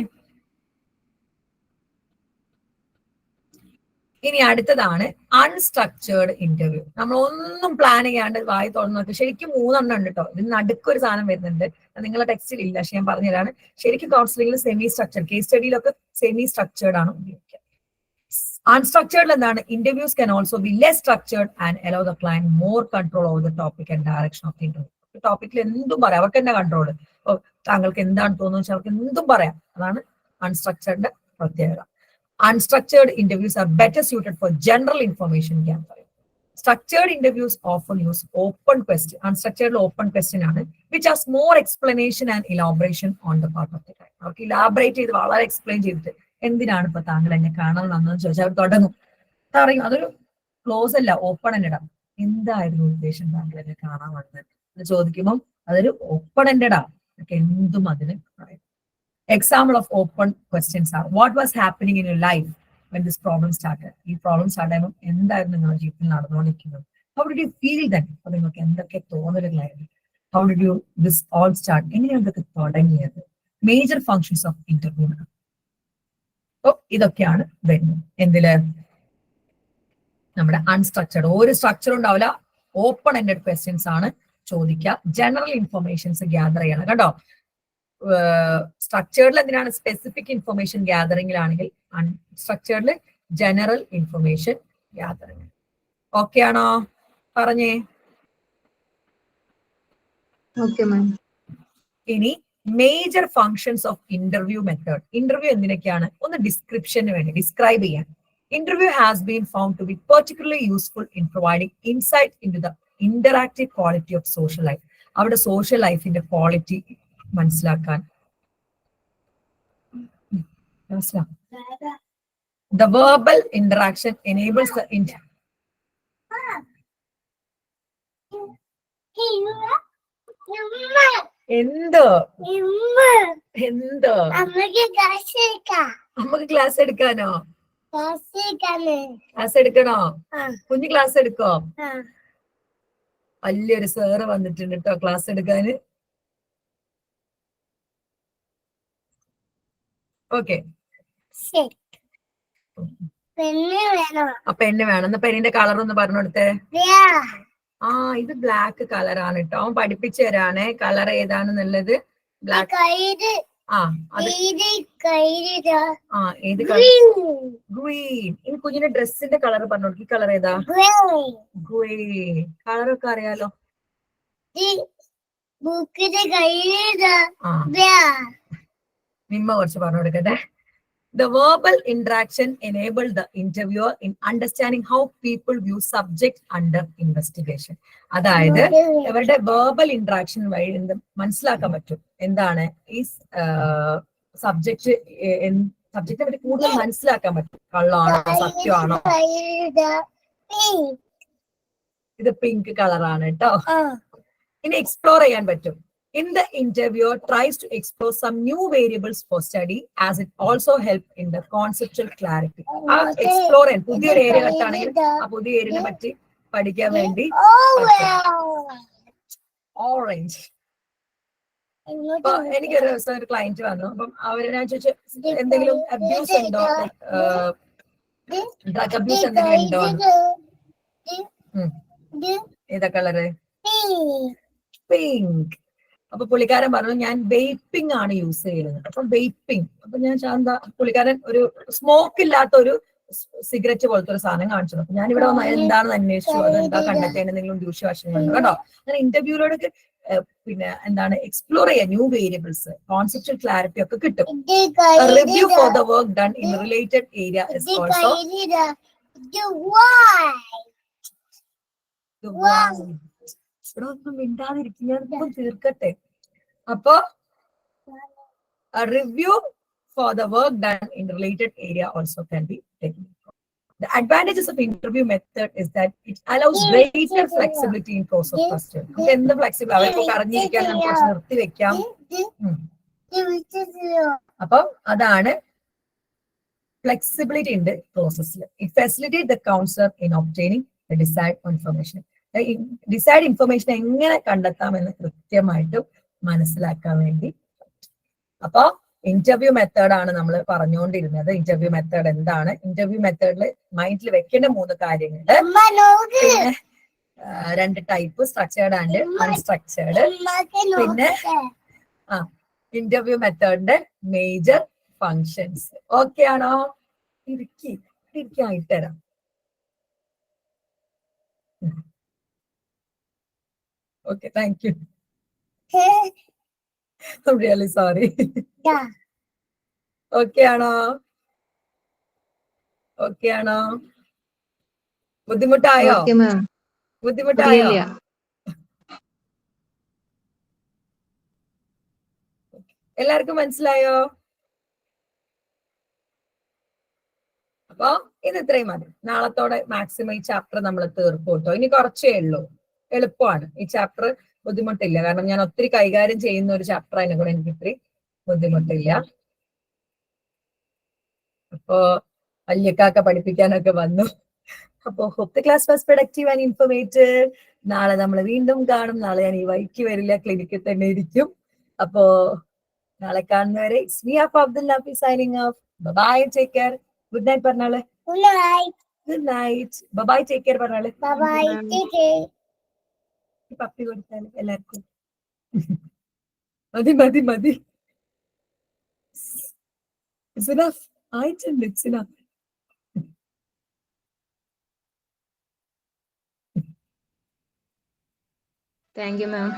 ഇനി അടുത്തതാണ് അൺസ്ട്രക്ചേർഡ് ഇന്റർവ്യൂ. നമ്മൾ ഒന്നും പ്ലാൻ ചെയ്യാണ്ട് വായി തുറന്നു. ശരിക്കും 3 എണ്ണം ഉണ്ട് കേട്ടോ. ഇതിന് നടുക്കൊരു സാധനം വരുന്നുണ്ട്, നിങ്ങളുടെ ടെക്സ്റ്റിൽ ഇല്ല, പക്ഷെ ഞാൻ പറഞ്ഞതാണ്. ശരിക്കും കൗൺസിലിംഗിൽ സെമി സ്ട്രക്ചർഡ്, കേസ് സ്റ്റഡിയിലൊക്കെ സെമി സ്ട്രക്ചേർഡ് ആണ് ഉപയോഗിക്കുക. അൺസ്ട്രക്ചേർഡ് എന്താണ്? Interviews can also be less structured and allow the client more control over the topic and direction of the interview. ടോപ്പിക്കിൽ എന്തും പറയാം, അവർക്ക് തന്നെ കൺട്രോൾ. താങ്കൾക്ക് എന്താണ് തോന്നുന്നത് വെച്ചാൽ അവർക്ക് എന്തും പറയാം. അതാണ് അൺസ്ട്രക്ചേർഡ് പ്രത്യേകത. Unstructured interviews are better suited for general information gathering. Structured interviews often use open question. Unstructured open question ആണ്, which has more explanation and elaboration on the part of the client. അവർക്ക് elaborate ചെയ്ത് വളരെ explain ചെയ്തിട്ട് എന്തിനാണ് ഇപ്പൊ താങ്കൾ എന്നെ കാണാൻ വന്നതെന്ന് ചോദിച്ചാൽ അവർ തുടങ്ങും. പറയും, അതൊരു ക്ലോസ് അല്ല, ഓപ്പൺ എൻഡഡ് ആണ്. എന്തായിരുന്നു ഉദ്ദേശം താങ്കൾ എന്നെ കാണാൻ വന്നത് എന്ന് ചോദിക്കുമ്പോൾ അതൊരു ഓപ്പൺ എൻഡഡ് ആണ്. എന്തും അതിന് പറയും. Example of open questions are: what was happening in your life when this problem started? ഈ പ്രോബ്ലം സ്റ്റാർട്ട് ആയപ്പോൾ എന്തായിരുന്നു നിങ്ങളുടെ ജീവിതത്തിൽ നടന്നുകൊണ്ടിരിക്കുന്നത്? How did you feel then? അപ്പൊ നിങ്ങൾക്ക് എന്തൊക്കെ തോന്നലുകളായിരുന്നു? How did you this all start? എങ്ങനെയാണ് ഇതൊക്കെ തുടങ്ങിയത്? Major functions of interview. അപ്പൊ ഇതൊക്കെയാണ് വരുന്നത് എന്തില്? നമ്മുടെ അൺസ്ട്രക്ചർഡ്. ഒരു സ്ട്രക്ചർ ഉണ്ടാവില്ല, ഓപ്പൺ എൻഡഡ് ക്വസ്റ്റ്യൻസ് ആണ് ചോദിക്കുക. ജനറൽ ഇൻഫർമേഷൻസ് ഗ്യാദർ ചെയ്യണം കേട്ടോ. സ്ട്രക്ചേർഡിൽ എന്തിനാണ്? സ്പെസിഫിക് ഇൻഫർമേഷൻ ഗ്യാദറിംഗിലാണെങ്കിൽ. അൺസ്ട്രക്ചേർഡിൽ ജനറൽ ഇൻഫർമേഷൻ ഗ്യാദറിംഗ്. ഓക്കെ ആണോ? പറഞ്ഞേ. ഇനി major functions of interview method. Interview എന്തിനൊക്കെയാണ്? ഒന്ന് ഡിസ്ക്രിപ്ഷന് വേണ്ടി, ഡിസ്ക്രൈബ് ചെയ്യാൻ. Interview has been found to be particularly useful in providing insight into the interactive quality of social life. അവിടെ സോഷ്യൽ ലൈഫിന്റെ ക്വാളിറ്റി മനസ്സിലാക്കാൻ. The verbal interaction enables the എന്ത് എന്ത് നമുക്ക് ക്ലാസ് എടുക്കാനോ? ക്ലാസ് എടുക്കണോ? കുഞ്ഞു ക്ലാസ് എടുക്കോ? വലിയൊരു സാറ് വന്നിട്ടുണ്ട് കേട്ടോ ക്ലാസ് എടുക്കാന്. ഓക്കെ, ആ പെണ്ണ് വേണം. എന്നാ പെണ്ണിന്റെ കളർ ഒന്ന് പറഞ്ഞു കൊടുത്തേ. ആ ഇത് ബ്ലാക്ക് കളറാണ് കേട്ടോ. അവൻ പഠിപ്പിച്ചു തരാണ് കളർ ഏതാണെന്നുള്ളത്. ബ്ലാക്ക്. ആ അത് ഏത് കളർ? ഗ്രീൻ. ഇനി കുഞ്ഞിന്റെ ഡ്രസ്സിന്റെ കളർ പറഞ്ഞു കൊടുക്കും. ഈ കളർ ഏതാ? ഗ്രീൻ. കളറൊക്കെ അറിയാലോ. നിമ്മ കുറച്ച് പറഞ്ഞു കൊടുക്കട്ടെ. The verbal interaction enabled the interviewer in understanding how people view subject under investigation. അതായത് ഇവരുടെ verbal interaction വഴി മനസ്സിലാക്കാൻ പറ്റും എന്താണ് ഈ സബ്ജക്റ്റിനെ പറ്റി കൂടുതൽ മനസ്സിലാക്കാൻ പറ്റും. കള്ളാണോ സത്യമാണോ? ഇത് പിങ്ക് കളറാണ് കേട്ടോ. ഇനി എക്സ്പ്ലോർ ചെയ്യാൻ പറ്റും. In the interviewer tries to explore some new variables for study as it also helps in the conceptual clarity. Explore പുതിയൊരു ഏരിയ കട്ടാണെങ്കിൽ ആ പുതിയ ഏരിയനെ പറ്റി പഠിക്കാൻ വേണ്ടി. ഓറഞ്ച്. അപ്പൊ എനിക്കൊരു ദിവസം ഒരു ക്ലയന്റ് വന്നു. അപ്പം അവര് ഞാൻ ചോദിച്ചു എന്തെങ്കിലും അബ്യൂസ് ഉണ്ടോ, ഡ്രഗ് അബ്യൂസ് എന്തെങ്കിലും ഉണ്ടോ? ഏതാ കളറ്? പിങ്ക്. അപ്പൊ പുള്ളിക്കാരൻ പറഞ്ഞു ഞാൻ വെയ്പ്പിംഗ് ആണ് യൂസ് ചെയ്യുന്നത്. അപ്പൊ വെയ്പ്പിംഗ്. അപ്പൊ ഞാൻ എന്താ പുള്ളിക്കാരൻ ഒരു സ്മോക്ക് ഇല്ലാത്ത ഒരു സിഗരറ്റ് പോലത്തെ ഒരു സാധനം കാണിച്ചു. അപ്പൊ ഞാൻ ഇവിടെ വന്ന് എന്താണെന്ന് അന്വേഷിച്ചു. അതെന്താ കണ്ടെത്തേണ്ട എന്തെങ്കിലും ദൂഷ്യവശങ്ങളുണ്ട് കേട്ടോ. അങ്ങനെ ഇന്റർവ്യൂലോടൊക്കെ പിന്നെ എന്താണ് എക്സ്പ്ലോർ ചെയ്യാൻ ന്യൂ വേരിയബിൾസ്, കോൺസെപ്റ്റുവൽ ക്ലാരിറ്റി ഒക്കെ കിട്ടും. Review for the work done in related area is also ഇവിടെ ഒന്നും മിണ്ടാതിരിക്കും. ഞാൻ തീർക്കട്ടെ. അപ്പൊ review for the work done in related area also can be taken. The advantages of interview method is that it allows greater flexibility in process of question. നമുക്ക് എന്ത് flexible അവർക്ക് അറിഞ്ഞിരിക്കാൻ നമുക്ക് കുറച്ച് നിർത്തി വെക്കാം. അപ്പം അതാണ് ഫ്ലെക്സിബിലിറ്റി ഉണ്ട് പ്രോസസ്സിൽ. It facilitate the councillor in obtaining the decide information. Decide information എങ്ങനെ കണ്ടെത്താമെന്ന് കൃത്യമായിട്ട് മനസ്സിലാക്കാൻ വേണ്ടി. അപ്പൊ ഇന്റർവ്യൂ മെത്തേഡാണ് നമ്മൾ പറഞ്ഞുകൊണ്ടിരുന്നത്. ഇന്റർവ്യൂ മെത്തേഡ് എന്താണ്? ഇന്റർവ്യൂ മെത്തേഡിൽ മൈൻഡിൽ വെക്കേണ്ട 3 കാര്യങ്ങൾ. പിന്നെ 2 ടൈപ്പ്, സ്ട്രക്ചേർഡ് ആൻഡ് അൺസ്ട്രക്ചേർഡ്. പിന്നെ ഇന്റർവ്യൂ മെത്തേഡിന്റെ മേജർ ഫങ്ഷൻസ്. ഓക്കെ ആണോ? ഇരിക്കായിട്ടരാം. Okay, thank you. I'm really sorry. Okay ആണോ? ഓക്കെ ആണോ? ബുദ്ധിമുട്ടായോ? ബുദ്ധിമുട്ടായോ? എല്ലാവർക്കും മനസ്സിലായോ? അപ്പൊ ഇത് ഇത്രയും മതി. നാളത്തോടെ മാക്സിമം ഈ ചാപ്റ്റർ നമ്മൾ തീർക്കൂട്ടോ. ഇനി കുറച്ചേ ഉള്ളൂ. എളുപ്പമാണ് ഈ ചാപ്റ്റർ. ബുദ്ധിമുട്ടില്ല. കാരണം ഞാൻ ഒത്തിരി കൈകാര്യം ചെയ്യുന്ന ഒരു ചാപ്റ്റർ അതിനെ കൂടെ എനിക്ക് ഇത്തിരി ബുദ്ധിമുട്ടില്ല. അപ്പോ വല്യക്കാക്ക പഠിപ്പിക്കാനൊക്കെ വന്നു. അപ്പോ hope the class was productive and informative. നാളെ നമ്മൾ വീണ്ടും കാണും. നാളെ ഞാൻ ഈ വഴിക്ക് വരില്ല, ക്ലിനിക്കിൽ തന്നെ ഇരിക്കും. അപ്പോ നാളെ കാണുന്നവരെ it's me Abdul Nafees signing off. Bye, take care. Good night പറഞ്ഞാളെ. Good night. Bye, take care പറഞ്ഞാളെ. പപ്പി കൊടുത്താൽ എല്ലാവർക്കും മതി മതി മതി. ആയിട്ടുണ്ട്. It's enough. Thank you ma'am.